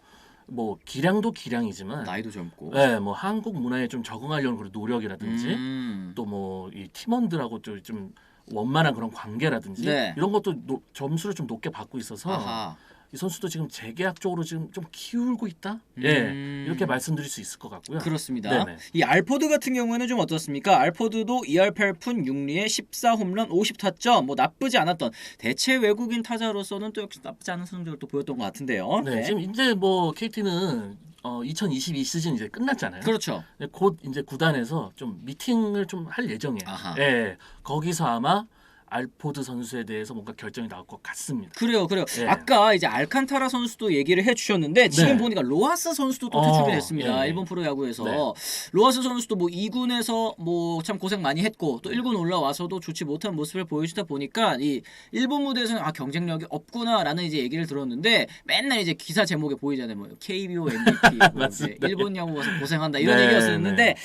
뭐 기량도 기량이지만 나이도 젊고, 뭐 한국 문화에 좀 적응하려는 그런 노력이라든지 또 뭐 이 팀원들하고 좀 원만한 그런 관계라든지 이런 것도 점수를 좀 높게 받고 있어서 이 선수도 지금 재계약 쪽으로 지금 좀 기울고 있다. 이렇게 말씀드릴 수 있을 것 같고요. 그렇습니다. 이 알포드 같은 경우에는 좀 어떻습니까? 알포드도 2할 8푼 6리에 14홈런 50타점 뭐 나쁘지 않았던 대체 외국인 타자로서는 또 역시 나쁘지 않은 성적을 또 보였던 것 같은데요. 지금 이제 뭐 KT는 2022 시즌 이제 끝났잖아요. 그렇죠. 곧 이제 구단에서 좀 미팅을 좀 할 예정이에요. 거기서 아마 알포드 선수에 대해서 뭔가 결정이 나올 것 같습니다. 그래요. 아까 이제 알칸타라 선수도 얘기를 해주셨는데 지금 보니까 로하스 선수도 또 퇴출이 됐습니다. 일본 프로야구에서 로하스 선수도 뭐 2군에서 뭐 참 고생 많이 했고 또 1군 올라와서도 좋지 못한 모습을 보여주다 보니까 이 일본 무대에서는 경쟁력이 없구나라는 이제 얘기를 들었는데 맨날 이제 기사 제목에 보이잖아요. 뭐 KBO MVP, 뭐 일본 야구 와서 고생한다 이런 얘기였었는데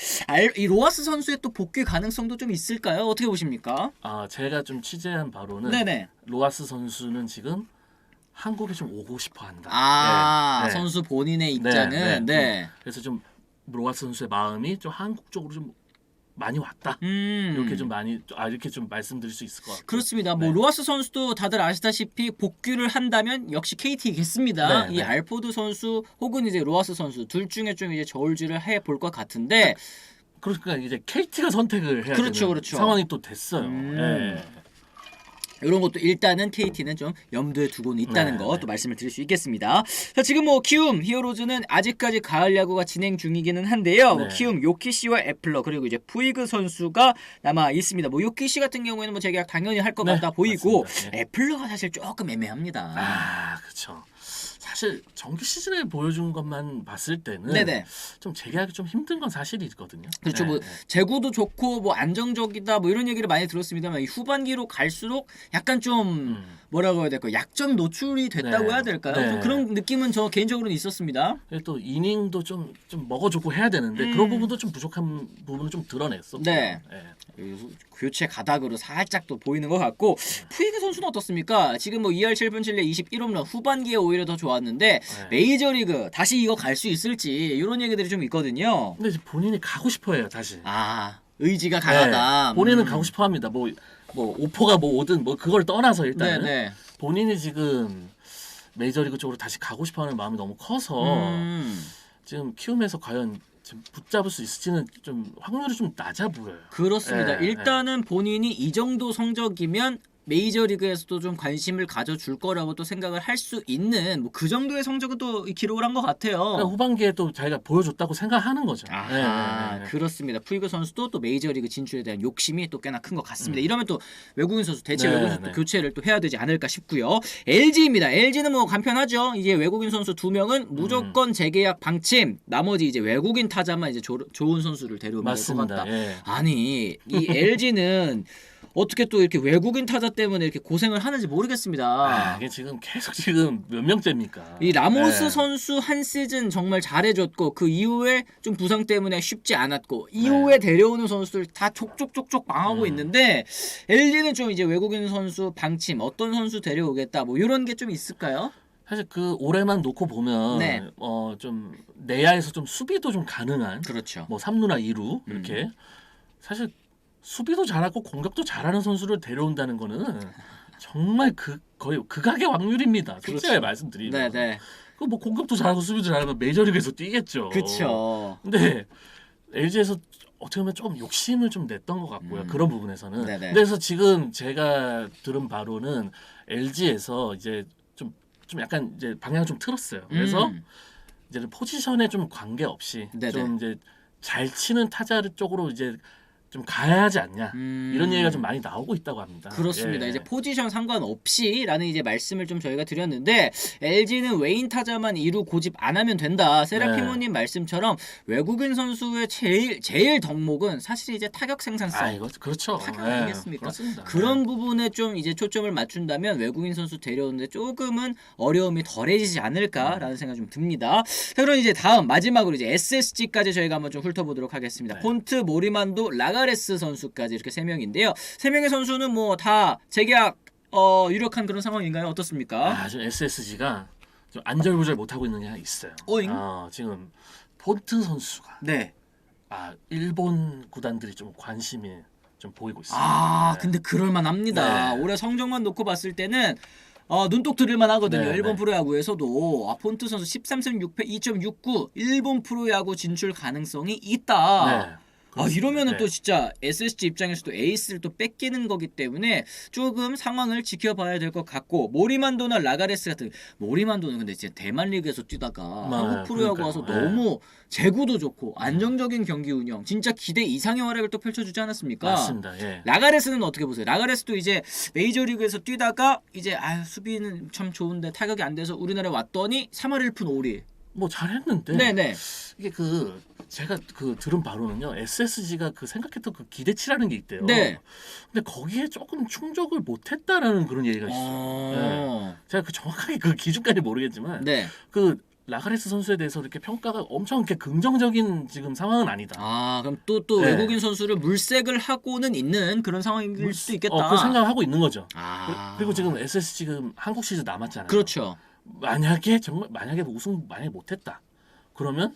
이 로하스 선수의 또 복귀 가능성도 좀 있을까요? 어떻게 보십니까? 제가 좀 취재한 바로는 로하스 선수는 지금 한국에 좀 오고 싶어 한다. 선수 본인의 입장은 그래서 좀 로하스 선수의 마음이 좀 한국 쪽으로 좀 많이 왔다. 이렇게 좀 이렇게 좀 말씀드릴 수 있을 것 같아요. 그렇습니다. 뭐 로하스 선수도 다들 아시다시피 복귀를 한다면 역시 KT겠습니다. 이 알포드 선수 혹은 이제 로하스 선수 둘 중에 좀 이제 저울질을 해 볼 것 같은데. 그러니까 이제 KT가 선택을 해야 되는 상황이 또 됐어요. 이런 것도 일단은 KT는 좀 염두에 두고는 있다는 거 또 말씀을 드릴 수 있겠습니다. 자, 지금 뭐 키움 히어로즈는 아직까지 가을 야구가 진행 중이기는 한데요. 뭐 키움 요키시와 애플러 그리고 이제 푸이그 선수가 남아 있습니다. 뭐 요키시 같은 경우에는 뭐 재계약 당연히 할 것 같다 보이고 애플러가 사실 조금 애매합니다. 그렇죠. 사실 정규 시즌에 보여준 것만 봤을 때는 네네. 좀 재계약이 좀 힘든 건 사실이거든요. 그렇죠. 네, 뭐 네. 재구도 좋고 뭐 안정적이다 뭐 이런 얘기를 많이 들었습니다만 이 후반기로 갈수록 약간 좀 뭐라고 해야 될까요? 약점 노출이 됐다고 해야 될까요? 좀 그런 느낌은 저 개인적으로는 있었습니다. 또 이닝도 좀 먹어주고 해야 되는데 그런 부분도 좀 부족한 부분을 좀 드러냈었고. 네. 교체 가닥으로 살짝 또 보이는 것 같고 푸이그 선수는 어떻습니까? 지금 뭐 2할 7분 7리 21홈런 후반기에 오히려 더 좋았는데 메이저리그 다시 이거 갈 수 있을지 이런 얘기들이 좀 있거든요. 근데 이제 본인이 가고 싶어해요 다시. 의지가 강하다. 본인은 가고 싶어합니다. 뭐 오퍼가 뭐 오든 뭐 그걸 떠나서 일단은 네네. 본인이 지금 메이저리그 쪽으로 다시 가고 싶어하는 마음이 너무 커서 지금 키움에서 과연 지금 붙잡을 수 있을지는 좀 확률이 좀 낮아 보여요. 그렇습니다. 일단은 본인이 이 정도 성적이면 메이저리그에서도 좀 관심을 가져줄 거라고 또 생각을 할 수 있는 뭐 그 정도의 성적은 또 기록을 한 것 같아요. 그러니까 후반기에 또 자기가 보여줬다고 생각하는 거죠. 그렇습니다. 푸이그 선수도 또 메이저리그 진출에 대한 욕심이 또 꽤나 큰 것 같습니다. 이러면 또 외국인 선수 대체 외국인 선수 또 교체를 또 해야 되지 않을까 싶고요. LG입니다. LG는 뭐 간편하죠. 이제 외국인 선수 2명은 무조건 재계약 방침. 나머지 이제 외국인 타자만 이제 좋은 선수를 데려오면 될 것 같다. 아니 이 LG는 어떻게 또 이렇게 외국인 타자 때문에 이렇게 고생을 하는지 모르겠습니다. 이게 지금 계속 지금 몇 명째입니까? 이 라모스 선수 한 시즌 정말 잘해줬고 그 이후에 좀 부상 때문에 쉽지 않았고 이후에 데려오는 선수들 다 족족족족 망하고 있는데 LG는 좀 이제 외국인 선수 방침 어떤 선수 데려오겠다 뭐 이런 게 좀 있을까요? 사실 그 올해만 놓고 보면 좀 내야에서 좀 수비도 좀 가능한 그렇죠. 뭐 3루나 2루 이렇게 사실 수비도 잘하고 공격도 잘하는 선수를 데려온다는 거는 정말 거의 극악의 확률입니다. 솔직하게 말씀드리면. 네네. 그 뭐 공격도 잘하고 수비도 잘하면 메이저리그에서 뛰겠죠. 그렇죠. 근데 LG에서 어떻게 보면 좀 욕심을 좀 냈던 것 같고요. 그런 부분에서는. 그래서 지금 제가 들은 바로는 LG에서 이제 좀 약간 이제 방향을 좀 틀었어요. 그래서 이제 포지션에 좀 관계 없이 좀 이제 잘 치는 타자 쪽으로 이제 좀 가야 하지 않냐 이런 얘기가 좀 많이 나오고 있다고 합니다. 그렇습니다. 이제 포지션 상관없이라는 이제 말씀을 좀 저희가 드렸는데 LG는 외인 타자만 2루 고집 안 하면 된다. 세라피모님 말씀처럼 외국인 선수의 제일 덕목은 사실 이제 타격 생산성. 그렇죠. 타격 아니겠습니까? 그런 부분에 좀 이제 초점을 맞춘다면 외국인 선수 데려오는데 조금은 어려움이 덜해지지 않을까라는 생각이 좀 듭니다. 자, 그럼 이제 다음 마지막으로 이제 SSG까지 저희가 한번 좀 훑어보도록 하겠습니다. 폰트, 모리만도, 라가레스 선수까지 이렇게 3명인데요. 3명의 선수는 뭐 다 재계약 유력한 그런 상황인가요? 어떻습니까? 지금 SSG가 좀 안절부절 못하고 있는 게 있어요. 지금 폰트 선수가 일본 구단들이 좀 관심이 좀 보이고 있습니다. 근데 그럴만합니다. 올해 성적만 놓고 봤을 때는 눈독 들을만 하거든요. 일본 프로야구에서도 폰트 선수 13승 6패 2.69 일본 프로야구 진출 가능성이 있다. 이러면은 또 진짜 SSG 입장에서도 에이스를 또 뺏기는 거기 때문에 조금 상황을 지켜봐야 될 것 같고 모리만도나 라가레스 같은 모리만도는 근데 진짜 대만 리그에서 뛰다가 한국 프로야구 와서 너무 제구도 좋고 안정적인 경기 운영 진짜 기대 이상의 활약을 또 펼쳐주지 않았습니까? 맞습니다. 라가레스는 어떻게 보세요? 라가레스도 이제 메이저리그에서 뛰다가 이제 수비는 참 좋은데 타격이 안 돼서 우리나라에 왔더니 3할 1푼 5리 뭐 잘했는데 이게 제가 들은 바로는요 SSG가 생각했던 생각했던 게 있대요. 근데 거기에 조금 충족을 못했다라는 그런 얘기가 있어요. 제가 정확하게 기준까지 모르겠지만 라가레스 선수에 대해서 이렇게 평가가 엄청 이렇게 긍정적인 지금 상황은 아니다. 그럼 또 외국인 선수를 물색을 하고는 있는 그런 상황일 수도 있겠다. 그 생각을 하고 있는 거죠. 그리고 지금 SSG 지금 한국 시즌 남았잖아요. 그렇죠. 만약에 우승 못했다. 그러면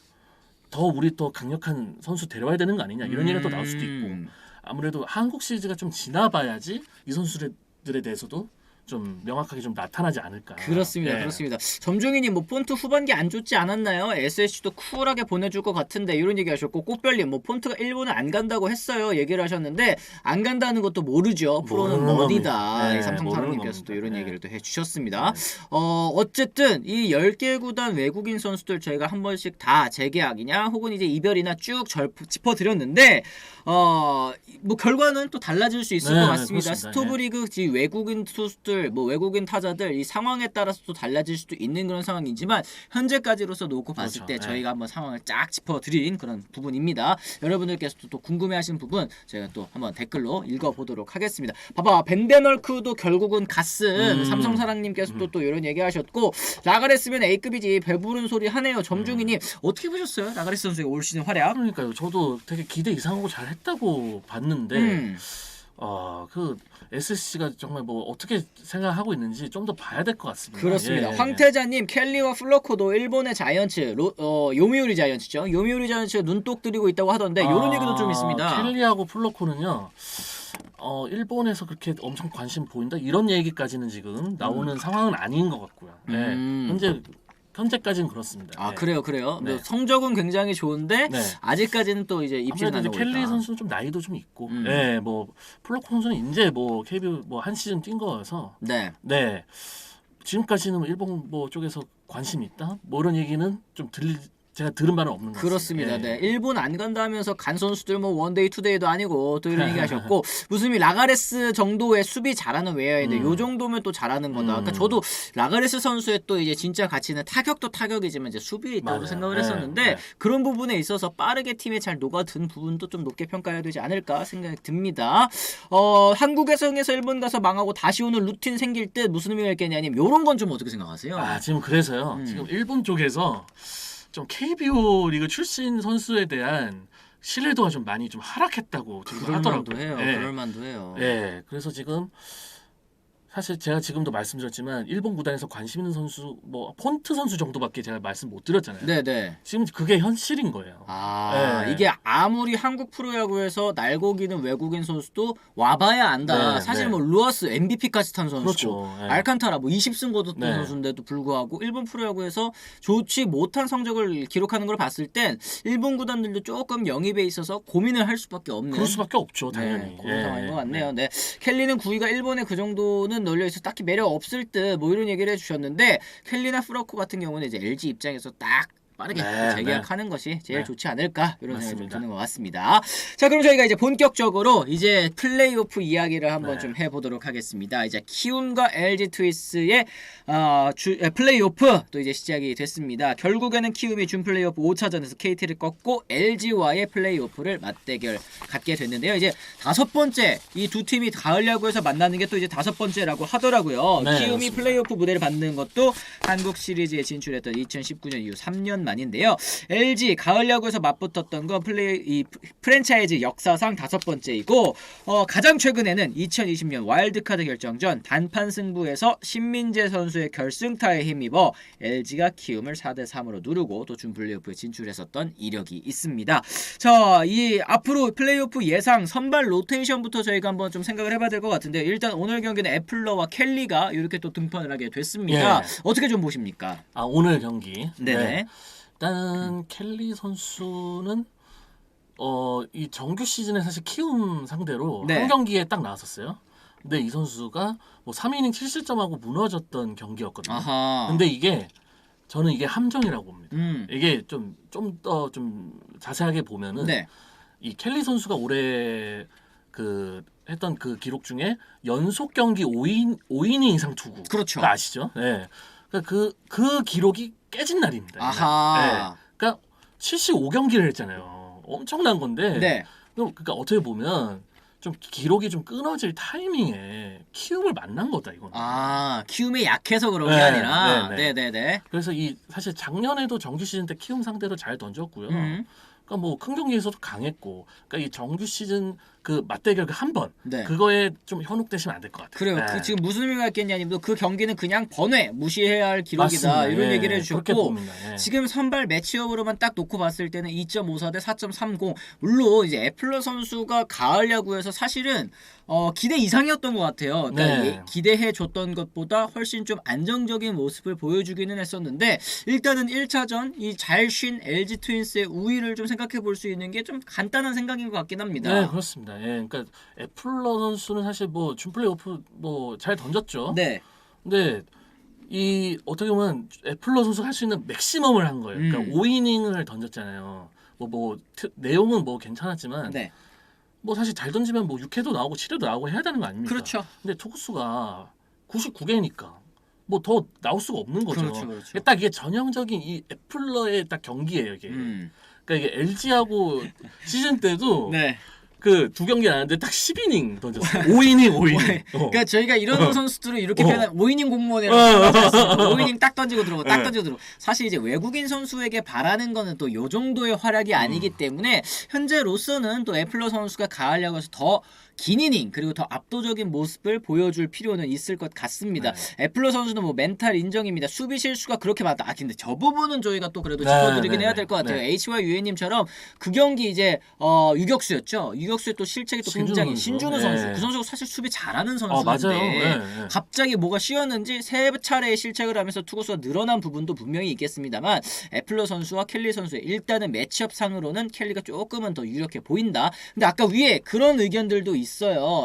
우리 더 강력한 선수 데려와야 되는 거 아니냐 이런 얘기가 또 나올 수도 있고 아무래도 한국 시리즈가 좀 지나봐야지 이 선수들에 대해서도 좀 명확하게 좀 나타나지 않을까. 그렇습니다. 그렇습니다. 점종이님 뭐 폰트 후반기 안 좋지 않았나요? SSG도 쿨하게 보내줄 것 같은데 이런 얘기 하셨고 꽃별님 뭐 폰트가 일본은 안 간다고 했어요 얘기를 하셨는데 안 간다는 것도 모르죠. 프로는 머니다. 삼성타로님께서도 이런 얘기를 또 해주셨습니다. 어쨌든 이 10개 구단 외국인 선수들 저희가 한 번씩 다 재계약이냐 혹은 이제 이별이나 쭉 짚어드렸는데 뭐 결과는 또 달라질 수 있을 것 같습니다. 스토브리그 외국인 투수들 선수들, 뭐 외국인 타자들 이 상황에 따라서 또 달라질 수도 있는 그런 상황이지만 현재까지로서 놓고 봤을 때 저희가 한번 상황을 쫙 짚어드린 그런 부분입니다. 여러분들께서도 또 궁금해하시는 부분 저희가 또 한번 댓글로 읽어보도록 하겠습니다. 봐봐, 벤데널크도 결국은 갔음. 삼성사랑님께서도 또 이런 얘기하셨고 라가레스면 A급이지 배부른 소리 하네요. 점중이님 어떻게 보셨어요? 라가레스 선수의 올 시즌 활약? 그러니까요. 저도 되게 기대 이상하고 잘했다고 봤는데 그 SC가 정말 뭐 어떻게 생각하고 있는지 좀 더 봐야 될 것 같습니다. 그렇습니다. 황태자님, 켈리와 플러코도 일본의 자이언츠, 요미우리 자이언츠죠. 요미우리 자이언츠가 눈독 들이고 있다고 하던데 이런 얘기도 좀 있습니다. 켈리하고 플러코는요. 일본에서 그렇게 엄청 관심 보인다 이런 얘기까지는 지금 나오는 상황은 아닌 것 같고요. 현재까지는 그렇습니다. 그래요. 네. 성적은 굉장히 좋은데 아직까지는 또 이제 입시는 안 하고 있다. 켈리 선수는 좀 나이도 좀 있고, 뭐 플로코 선수는 이제 뭐 KBO 뭐 한 시즌 뛴 거여서, 지금까지는 일본 뭐 쪽에서 관심이 있다, 뭐 이런 얘기는 좀 제가 들은 바는 없는 것 그렇습니다. 같습니다. 네. 일본 안 간다 하면서 간 선수들 뭐 원데이 투데이도 아니고 또 이런 얘기 하셨고 무슨 라가레스 정도의 수비 잘하는 웨어인데 요 정도면 또 잘하는 거다. 그러니까 저도 라가레스 선수의 또 이제 진짜 가치는 타격도 타격이지만 이제 수비에 있다고 생각을 했었는데 그런 부분에 있어서 빠르게 팀에 잘 녹아든 부분도 좀 높게 평가해야 되지 않을까 생각이 듭니다. 한국에서 일본 가서 망하고 다시 오는 루틴 생길 때 무슨 의미가 있겠냐님 요런 건 좀 어떻게 생각하세요? 지금 그래서요. 지금 일본 쪽에서 좀 KBO 리그 출신 선수에 대한 신뢰도가 좀 많이 좀 하락했다고 지금 하더라고요. 그럴만도 해요. 네, 그래서 지금 사실 제가 지금도 말씀드렸지만 일본 구단에서 관심 있는 선수 뭐 폰트 선수 정도밖에 제가 말씀 못 드렸잖아요. 네네. 지금 그게 현실인 거예요. 이게 아무리 한국 프로야구에서 날고기는 외국인 선수도 와봐야 안다. 사실 뭐 루아스 MVP까지 탄 선수고 알칸타라 뭐 20승 거뒀던 선수인데도 불구하고 일본 프로야구에서 좋지 못한 성적을 기록하는 걸 봤을 땐 일본 구단들도 조금 영입에 있어서 고민을 할 수밖에 없는. 그럴 수밖에 없죠, 당연히. 그런 상황인 것 같네요. 켈리는 9위가 일본에 그 정도는 널려있어 딱히 매력 없을 듯 뭐 이런 얘기를 해주셨는데 켈리나 프로코 같은 경우는 이제 LG 입장에서 딱 빠르게 재계약하는 것이 제일 좋지 않을까 이런 생각이 좀 드는 것 같습니다. 자, 그럼 저희가 이제 본격적으로 이제 플레이오프 이야기를 한번 좀 해보도록 하겠습니다. 이제 키움과 LG 트윈스의 플레이오프 또 이제 시작이 됐습니다. 결국에는 키움이 준 플레이오프 5차전에서 KT를 꺾고 LG와의 플레이오프를 맞대결 갖게 됐는데요. 이제 5번째 이 두 팀이 가을 야구에서 만나는 게 또 이제 5번째라고 하더라고요. 키움이 맞습니다. 플레이오프 무대를 받는 것도 한국 시리즈에 진출했던 2019년 이후 3년 만인데요. LG 가을 야구에서 맞붙었던 건 이 프랜차이즈 역사상 5번째이고 가장 최근에는 2020년 와일드카드 결정전 단판 승부에서 신민재 선수의 결승타에 힘입어 LG가 키움을 4대3으로 누르고 또 준 플레이오프에 진출했었던 이력이 있습니다. 자, 이 앞으로 플레이오프 예상 선발 로테이션부터 저희가 한번 좀 생각을 해봐야 될 것 같은데 일단 오늘 경기는 애플러와 켈리가 이렇게 또 등판을 하게 됐습니다. 어떻게 좀 보십니까? 오늘 경기. 네네. 일단 켈리 선수는 이 정규 시즌에 사실 키움 상대로 한 경기에 딱 나왔었어요. 근데 이 선수가 뭐 3이닝 7실점하고 무너졌던 경기였거든요. 근데 저는 이게 함정이라고 봅니다. 이게 좀 더 좀 자세하게 보면은 이 켈리 선수가 올해 했던 그 기록 중에 연속 경기 5이닝 이상 투구. 그렇죠. 아시죠? 네. 그러니까 그 기록이 깨진 날입니다. 그러니까 75경기를 했잖아요. 엄청난 건데. 그러니까 어떻게 보면 좀 기록이 좀 끊어질 타이밍에 키움을 만난 거다 이거는. 키움이 약해서 그런 게 아니라. 네네네. 그래서 사실 작년에도 정규 시즌 때 키움 상대로 잘 던졌고요. 그러니까 뭐 큰 경기에서도 강했고, 그러니까 이 정규 시즌 그 맞대결 한 번 그거에 좀 현혹되시면 안 될 것 같아요. 그래요. 지금 무슨 의미가 있겠냐님도 그 경기는 그냥 번외 무시해야 할 기록이다. 맞습니다. 이런 얘기를 해주셨고 지금 선발 매치업으로만 딱 놓고 봤을 때는 2.54 대 4.30. 물론 이제 애플러 선수가 가을 야구에서 사실은 기대 이상이었던 것 같아요. 그러니까 기대해 줬던 것보다 훨씬 좀 안정적인 모습을 보여주기는 했었는데 일단은 1차전 이 잘 쉰 LG 트윈스의 우위를 좀 생각해 볼 수 있는 게 좀 간단한 생각인 것 같긴 합니다. 네, 그렇습니다. 그러니까 애플러 선수는 사실 뭐 준 플레이오프 뭐 잘 던졌죠. 근데 이 어떻게 보면 애플러 선수가 할 수 있는 맥시멈을 한 거예요. 그러니까 5이닝을 던졌잖아요. 내용은 뭐 괜찮았지만 뭐 사실 잘 던지면 뭐 6회도 나오고 7회도 나오고 해야 되는 거 아닙니까? 그렇죠. 근데 투구수가 99개니까 뭐 더 나올 수가 없는 거죠. 그렇죠. 딱 이게 전형적인 이 애플러의 딱 경기예요, 이게. 그러니까 이게 LG하고 시즌 때도 네. 그 두 경기 나왔는데 딱 10이닝 던졌어요. 5이닝. 그러니까 저희가 이런 선수들을 이렇게 표현한 5이닝 공무원이라고 5이닝 딱 던지고 들어오고 딱 던지고 들어오고. 사실 이제 외국인 선수에게 바라는 거는 또 요 정도의 활약이 아니기 때문에 현재로서는 또 애플러 선수가 가을 야구에서 더 긴 이닝 그리고 더 압도적인 모습을 보여줄 필요는 있을 것 같습니다. 애플러 선수는 뭐 멘탈 인정입니다. 수비 실수가 그렇게 많다. 근데 저 부분은 저희가 또 그래도 짚어드리긴 해야 될 것 같아요. HYUN님처럼 그 경기 이제 유격수였죠. 유격수의 또 실책이 또 굉장히 신준호 선수. 그 선수가 사실 수비 잘하는 선수인데 갑자기 뭐가 씌었는지 세 차례의 실책을 하면서 투구수가 늘어난 부분도 분명히 있겠습니다만 애플러 선수와 켈리 선수의 일단은 매치업 상으로는 켈리가 조금은 더 유력해 보인다. 근데 아까 위에 그런 의견들도 있어요.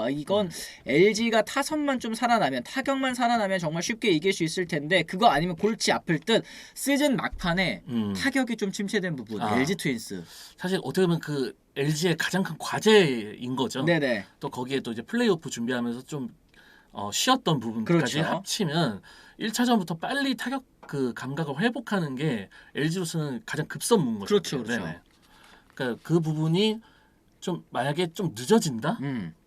이건 LG가 타선만 좀 살아나면 타격만 살아나면 정말 쉽게 이길 수 있을 텐데 그거 아니면 골치 아플 듯 시즌 막판에 타격이 좀 침체된 부분 LG 트윈스. 사실 어떻게 보면 그 LG의 가장 큰 과제인 거죠. 네네. 또 거기에 또 이제 플레이오프 준비하면서 좀 쉬었던 부분까지 합치면 1차전부터 빨리 타격 그 감각을 회복하는 게 LG로서는 가장 급선무인 거죠. 그렇죠. 그러니까 그 부분이 좀 만약에 좀 늦어진다?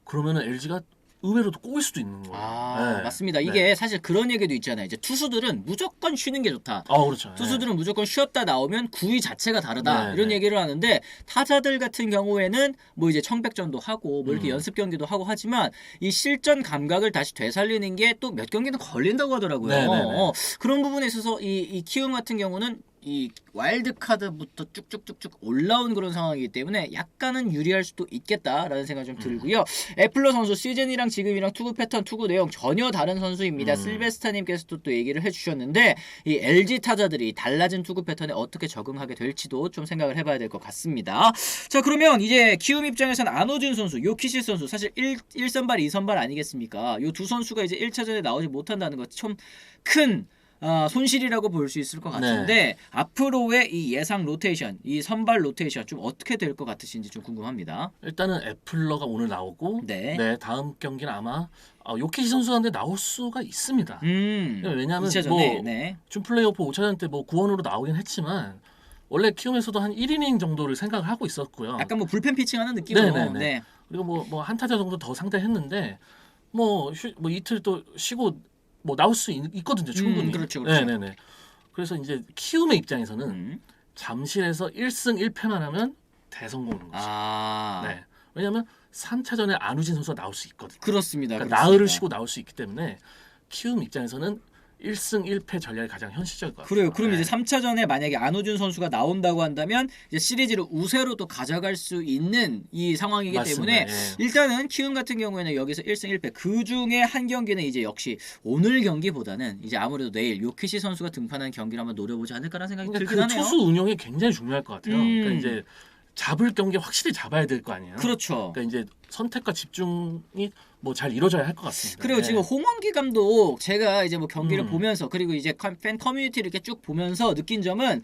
그러면은 LG가 의외로 또 꼬일 수도 있는 거예요. 맞습니다. 이게 사실 그런 얘기도 있잖아요. 이제 투수들은 무조건 쉬는 게 좋다. 그렇죠. 투수들은 무조건 쉬었다 나오면 구위 자체가 다르다. 이런 얘기를 하는데 타자들 같은 경우에는 뭐 이제 청백전도 하고 뭐 이렇게 연습 경기도 하고 하지만 이 실전 감각을 다시 되살리는 게 또 몇 경기는 걸린다고 하더라고요. 그런 부분에 있어서 이 키움 같은 경우는 이 와일드카드부터 쭉쭉쭉쭉 올라온 그런 상황이기 때문에 약간은 유리할 수도 있겠다라는 생각이 좀 들고요. 애플러 선수 시즌이랑 지금이랑 투구 패턴, 투구 내용 전혀 다른 선수입니다. 실베스타님께서도 또 얘기를 해주셨는데 이 LG 타자들이 달라진 투구 패턴에 어떻게 적응하게 될지도 좀 생각을 해봐야 될 것 같습니다. 자, 그러면 이제 키움 입장에서는 안호준 선수, 요키시 선수 사실 1선발, 2선발 아니겠습니까? 이 두 선수가 이제 1차전에 나오지 못한다는 것 좀 큰 손실이라고 볼 수 있을 것 같은데 앞으로의 이 예상 로테이션, 이 선발 로테이션 좀 어떻게 될 것 같으신지 좀 궁금합니다. 일단은 애플러가 오늘 나오고 다음 경기는 아마 요키시 선수한테 나올 수가 있습니다. 왜냐하면 준 플레이오프 5차전 때 뭐 구원으로 나오긴 했지만 원래 키움에서도 한 1이닝 정도를 생각을 하고 있었고요. 약간 뭐 불펜 피칭하는 느낌으로. 그리고 뭐 한 타자 정도 더 상대했는데 뭐 이틀 또 쉬고 뭐 나올 수 있거든요, 충분히. 그렇죠. 그래서 이제 키움의 입장에서는 잠실에서 1승 1패만 하면 대성공인 거죠. 왜냐하면 3차전에 안우진 선수가 나올 수 있거든요. 그렇습니다. 그러니까 나흘을 쉬고 나올 수 있기 때문에 키움 입장에서는 1승 1패 전략이 가장 현실적일 것 같아요. 그래요. 그럼 이제 3차전에 만약에 안호준 선수가 나온다고 한다면 이제 시리즈를 우세로 또 가져갈 수 있는 이 상황이기 때문에 일단은 키움 같은 경우에는 여기서 1승 1패 그 중에 한 경기는 이제 역시 오늘 경기보다는 이제 아무래도 내일 요키시 선수가 등판하는 경기를 한번 노려보지 않을까라는 생각이 들긴 하네요. 투수 운영이 굉장히 중요할 것 같아요. 그러니까 이제 잡을 경기 확실히 잡아야 될 거 아니에요. 그렇죠. 그러니까 이제 선택과 집중이 뭐 잘 이루어져야 할 것 같습니다. 그리고 지금 홍원기 감독 제가 이제 뭐 경기를 보면서 그리고 이제 팬 커뮤니티를 이렇게 쭉 보면서 느낀 점은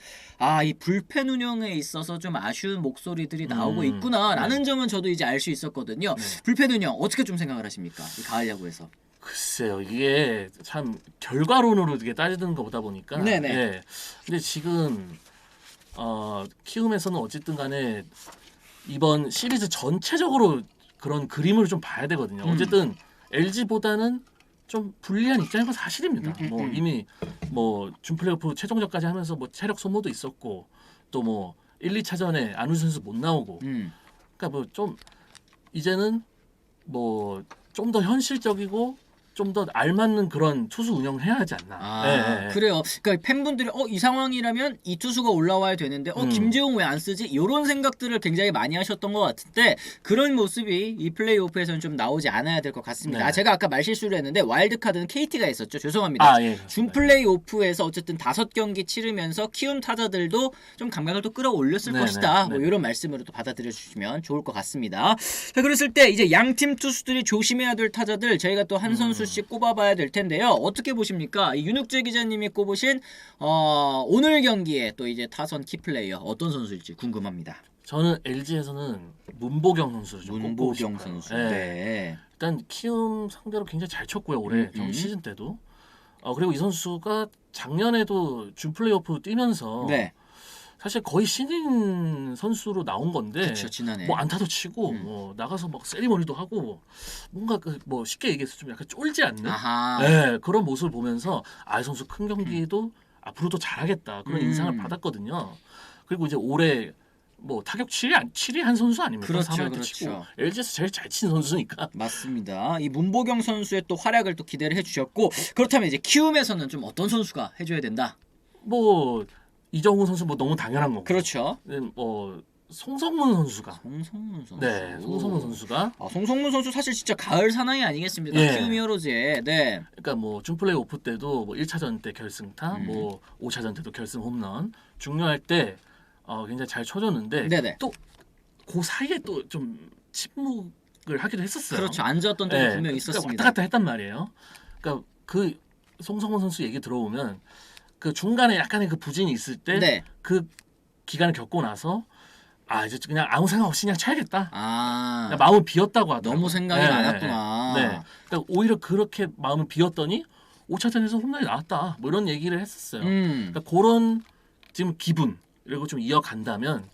이 불펜 운영에 있어서 좀 아쉬운 목소리들이 나오고 있구나라는 점은 저도 이제 알 수 있었거든요. 불펜 운영 어떻게 좀 생각을 하십니까? 이 가을 야구에서. 글쎄요, 이게 참 결과론으로 이렇게 따지는 것보다 보니까. 근데 지금 키움에서는 어쨌든 간에 이번 시리즈 전체적으로 그런 그림을 좀 봐야 되거든요. 어쨌든 LG보다는 좀 불리한 입장인 건 사실입니다. 뭐 이미 뭐 준플레이오프 최종전까지 하면서 뭐 체력 소모도 있었고 또 뭐 1, 2차전에 안우진 선수 못 나오고 그러니까 뭐 좀 이제는 뭐 좀 더 현실적이고 좀 더 알맞는 그런 투수 운영을 해야 하지 않나. 그래요. 그러니까 팬분들이 이 상황이라면 이 투수가 올라와야 되는데 김재웅 왜 안 쓰지? 이런 생각들을 굉장히 많이 하셨던 것 같은데 그런 모습이 이 플레이오프에서는 좀 나오지 않아야 될 것 같습니다. 제가 아까 말실수를 했는데 와일드카드는 KT가 있었죠. 죄송합니다. 준 플레이오프에서 어쨌든 5경기 치르면서 키움 타자들도 좀 감각을 또 끌어올렸을 것이다. 뭐 이런 말씀으로 또 받아들여 주시면 좋을 것 같습니다. 자, 그랬을 때 이제 양팀 투수들이 조심해야 될 타자들 저희가 또 한 선수씩 꼽아봐야 될 텐데요. 어떻게 보십니까? 윤욱재 기자님이 꼽으신 오늘 경기에 또 이제 타선 키플레이어 어떤 선수일지 궁금합니다. 저는 LG에서는 문보경 선수를 좀 꼽고 싶어요. 선수. 네. 네. 일단 키움 상대로 굉장히 잘 쳤고요. 올해 정 시즌 때도. 그리고 이 선수가 작년에도 준 플레이오프 뛰면서 네. 사실 거의 신인 선수로 나온 건데 그쵸, 지난해. 뭐 안타도 치고 뭐 나가서 막 세리머니도 하고 뭔가 뭐 쉽게 얘기해서 좀 약간 쫄지 않는 네, 그런 모습을 보면서 이 선수 큰 경기도 앞으로도 잘하겠다 그런 인상을 받았거든요. 그리고 이제 올해 뭐 타격 7위 한 선수 아닙니까? 그렇죠, 3할도 치고 LG에서 제일 잘 치는 선수니까. 맞습니다. 이 문보경 선수의 또 활약을 또 기대를 해주셨고 그렇다면 이제 키움에서는 좀 어떤 선수가 해줘야 된다? 뭐 이정우 선수 뭐 너무 당연한 거고. 그렇죠. 뭐 송성문 선수가. 송성문 선수. 네, 송성문 선수가. 송성문 선수 사실 진짜 가을 사나이 아니겠습니까? 예. 키움 히어로즈에. 네. 그러니까 뭐 준플레이 오프 때도 뭐 1차전 때 결승타, 뭐 5차전 때도 결승 홈런 중요할 때 굉장히 잘 쳐줬는데 네네. 또 그 사이에 또 좀 침묵을 하기도 했었어요. 그렇죠. 안 좋았던 때도 분명히 그러니까 있었습니다. 왔다 갔다 했단 말이에요. 그러니까 그 송성문 선수 얘기 들어보면 그 중간에 약간의 그 부진이 있을 때 그 기간을 겪고 나서 이제 그냥 아무 생각 없이 그냥 쳐야겠다. 그냥 마음을 비웠다고 하더라고요. 너무 생각이 많았구나. 네. 그러니까 오히려 그렇게 마음을 비웠더니 5차전에서 홈런이 나왔다. 뭐 이런 얘기를 했었어요. 그러니까 그런 지금 기분 그리고 좀 이어간다면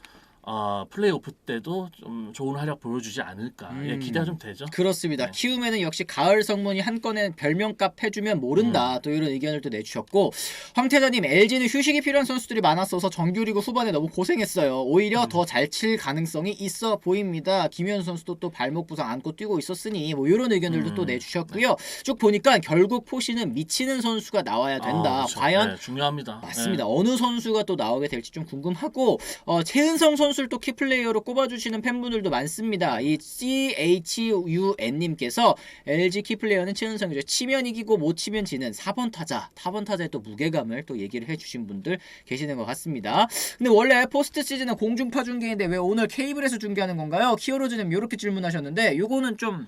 플레이오프 때도 좀 좋은 활약 보여주지 않을까. 기대가 좀 되죠. 그렇습니다. 네. 키움에는 역시 가을 성문이 한 건에 별명값 해주면 모른다. 또 이런 의견을 또 내주셨고 황태자님 LG는 휴식이 필요한 선수들이 많았어서 정규리그 후반에 너무 고생했어요. 오히려 더 잘 칠 가능성이 있어 보입니다. 김현 선수도 또 발목 부상 안고 뛰고 있었으니 뭐 이런 의견들도 또 내주셨고요. 쭉 보니까 결국 포시는 미치는 선수가 나와야 된다. 그렇죠. 과연 중요합니다. 맞습니다. 어느 선수가 또 나오게 될지 좀 궁금하고 최은성 선수를 또 키플레이어로 꼽아주시는 팬분들도 많습니다. 이 CHUN님께서 LG 키플레이어는 최은성이죠. 치면 이기고 못 치면 지는 4번 타자, 4번 타자의 또 무게감을 또 얘기를 해주신 분들 계시는 것 같습니다. 근데 원래 포스트 시즌은 공중파 중계인데 왜 오늘 케이블에서 중계하는 건가요? 키어로즈님 이렇게 질문하셨는데 요거는 좀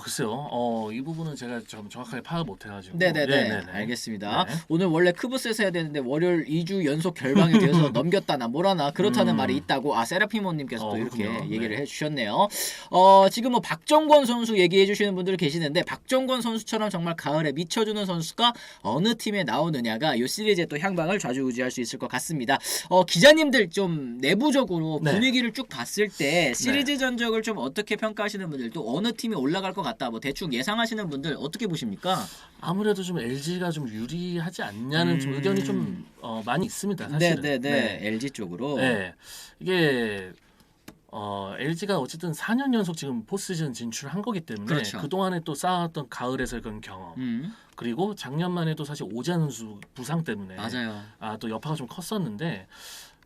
글쎄요. 이 부분은 제가 좀 정확하게 파악 못해가지고. 네네네. 알겠습니다. 네. 오늘 원래 크브스에서 해야 되는데 월요일 2주 연속 결방이 되어서 넘겼다나 뭐라나 그렇다는 말이 있다고 세라피모님께서 또 이렇게 얘기를 해주셨네요. 지금 뭐 박정권 선수 얘기해주시는 분들 계시는데 박정권 선수처럼 정말 가을에 미쳐주는 선수가 어느 팀에 나오느냐가 이 시리즈의 또 향방을 좌지우지할 수 있을 것 같습니다. 기자님들 좀 내부적으로 분위기를 쭉 봤을 때 시리즈 전적을 좀 어떻게 평가하시는 분들 또 어느 팀이 올라갈 것 같다 뭐 대충 예상하시는 분들 어떻게 보십니까? 아무래도 좀 LG가 좀 유리하지 않냐는 좀 의견이 좀 많이 있습니다. 사실은. 네네네. LG 쪽으로. 네. 이게 LG가 어쨌든 4년 연속 지금 포스트시즌 진출한 거기 때문에 그동안에 또 쌓았던 가을에서의 그런 경험 그리고 작년만 해도 사실 오재환 선수 부상 때문에 맞아요. 또 여파가 좀 컸었는데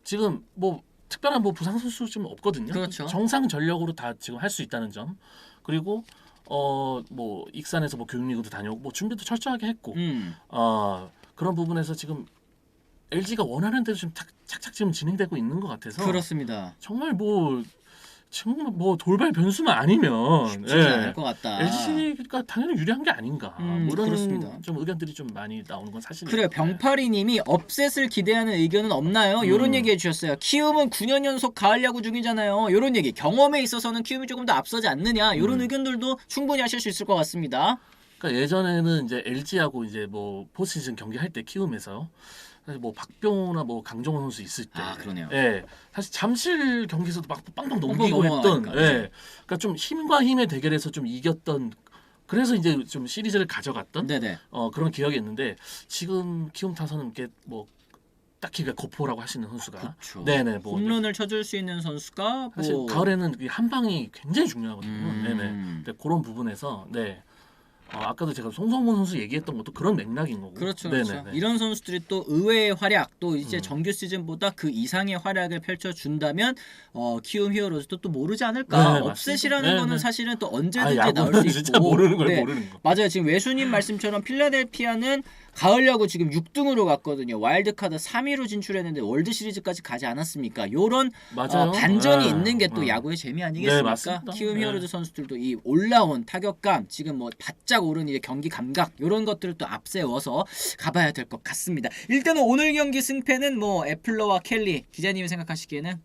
지금 뭐 특별한 뭐 부상 선수 좀 없거든요. 그렇죠. 정상 전력으로 다 지금 할 수 있다는 점 그리고 뭐 익산에서 뭐 교육리그도 다녀오고 뭐 준비도 철저하게 했고 그런 부분에서 지금 LG가 원하는 대로 좀 착착 지금 진행되고 있는 것 같아서 그렇습니다. 정말 뭐 돌발 변수만 아니면 쉽지 않을 것 같다. LG가 당연히 유리한 게 아닌가. 뭐 이런 그렇습니다. 좀 의견들이 좀 많이 나오는 건 사실이에요. 그래요. 병파리님이 업셋을 기대하는 의견은 없나요? 이런 얘기 해주셨어요. 키움은 9년 연속 가을 야구 중이잖아요. 이런 얘기. 경험에 있어서는 키움이 조금 더 앞서지 않느냐. 이런 의견들도 충분히 하실 수 있을 것 같습니다. 그러니까 예전에는 이제 LG하고 이제 뭐 포스트시즌 경기할 때 키움에서 사실 뭐 박병호나 뭐 강정호 선수 있을 때, 그러네요. 사실 잠실 경기에서도 막 빵빵 넘기고 했던, 그러니까 좀 힘과 힘의 대결에서 좀 이겼던, 그래서 이제 좀 시리즈를 가져갔던, 그런 기억이 있는데 지금 키움 타선은 이렇게 뭐 딱히 거포라고 할 수 있는 선수가, 네네, 뭐 홈런을 쳐줄 수 있는 선수가 사실 가을에는 한 방이 굉장히 중요하거든요. 근데 그런 부분에서 아까도 제가 송성문 선수 얘기했던 것도 그런 맥락인 거고. 그렇죠. 이런 선수들이 또 의외의 활약, 또 이제 정규 시즌보다 그 이상의 활약을 펼쳐준다면 키움 히어로즈도 또 모르지 않을까. 업셋이라는 거는 사실은 또 언제든지 나올 수 있고. 진짜 모르는 걸 모르는 거. 맞아요. 지금 외수님 말씀처럼 필라델피아는 가을 야구 지금 6등으로 갔거든요. 와일드카드 3위로 진출했는데 월드 시리즈까지 가지 않았습니까? 요런 반전이 있는 게 또 야구의 재미 아니겠습니까? 키움 히어로즈 선수들도 이 올라온 타격감, 지금 뭐 바짝 오른 이제 경기 감각 요런 것들을 또 앞세워서 가봐야 될 것 같습니다. 일단은 오늘 경기 승패는 뭐 애플러와 켈리 기자님이 생각하시기에는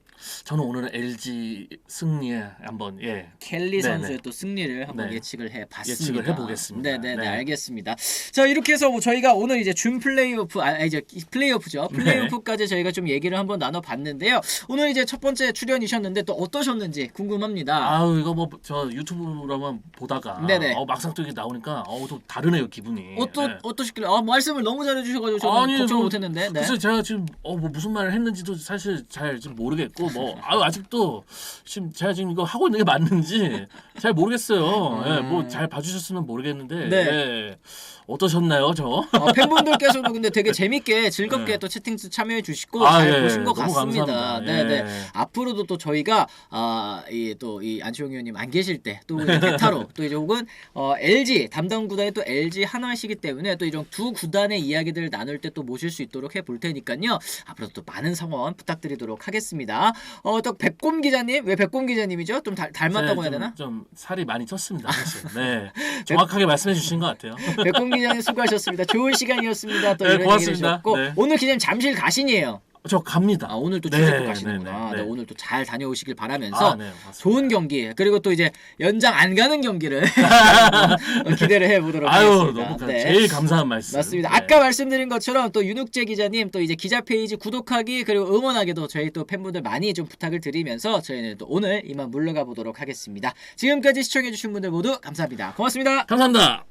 저는 오늘은 LG 승리에 한번 켈리 선수의 또 승리를 한번 예측을 해봤습니다. 예측을 해보겠습니다. 네네네, 알겠습니다. 자, 이렇게 해서 뭐 저희가 오늘 이제 준 플레이오프, 이제 플레이오프죠. 플레이오프까지 저희가 좀 얘기를 한번 나눠봤는데요. 오늘 이제 첫 번째 출연이셨는데 또 어떠셨는지 궁금합니다. 아유, 이거 뭐 저 유튜브로만 보다가 막상 또 이게 나오니까 또 다르네요, 기분이. 어떠셨길래 말씀을 너무 잘해주셔가지고 저는 걱정을 못했는데. 그래서 제가 지금 뭐 무슨 말을 했는지도 사실 잘 지금 모르겠고 뭐 아직도 지금 제가 지금 이거 하고 있는 게 맞는지 잘 모르겠어요. 뭐 잘 봐주셨으면 모르겠는데 어떠셨나요, 저? 팬분들께서도 근데 되게 재밌게 즐겁게 또 채팅수 참여해 주시고 잘 보신 것 같습니다. 네네. 앞으로도 또 저희가 이 안치홍 의원님 안 계실 때 또 대타로 또 이제 혹은 LG 담당 구단이 또 LG 하나시기 때문에 또 이런 두 구단의 이야기들을 나눌 때 또 모실 수 있도록 해볼 테니까요. 앞으로도 또 많은 성원 부탁드리도록 하겠습니다. 또 백곰 기자님, 왜 백곰 기자님이죠? 좀 닮았다고 해야 되나? 좀 살이 많이 쪘습니다, 사실. 네, 정확하게 말씀해 주신 것 같아요. 백곰 기자님 수고하셨습니다. 좋은 시간이었습니다. 또 이런 얘기를 해주셨고 오늘 기자님 잠실 가신이에요. 저 갑니다. 오늘 또 취재도 가시는구나. 오늘 또 잘 다녀오시길 바라면서 좋은 경기 그리고 또 이제 연장 안 가는 경기를 기대를 해보도록 하겠습니다. 너무 제일 감사한 말씀. 맞습니다. 아까 말씀드린 것처럼 또 윤욱재 기자님 또 이제 기자 페이지 구독하기 그리고 응원하기도 저희 또 팬분들 많이 좀 부탁을 드리면서 저희는 또 오늘 이만 물러가 보도록 하겠습니다. 지금까지 시청해주신 분들 모두 감사합니다. 고맙습니다. 감사합니다.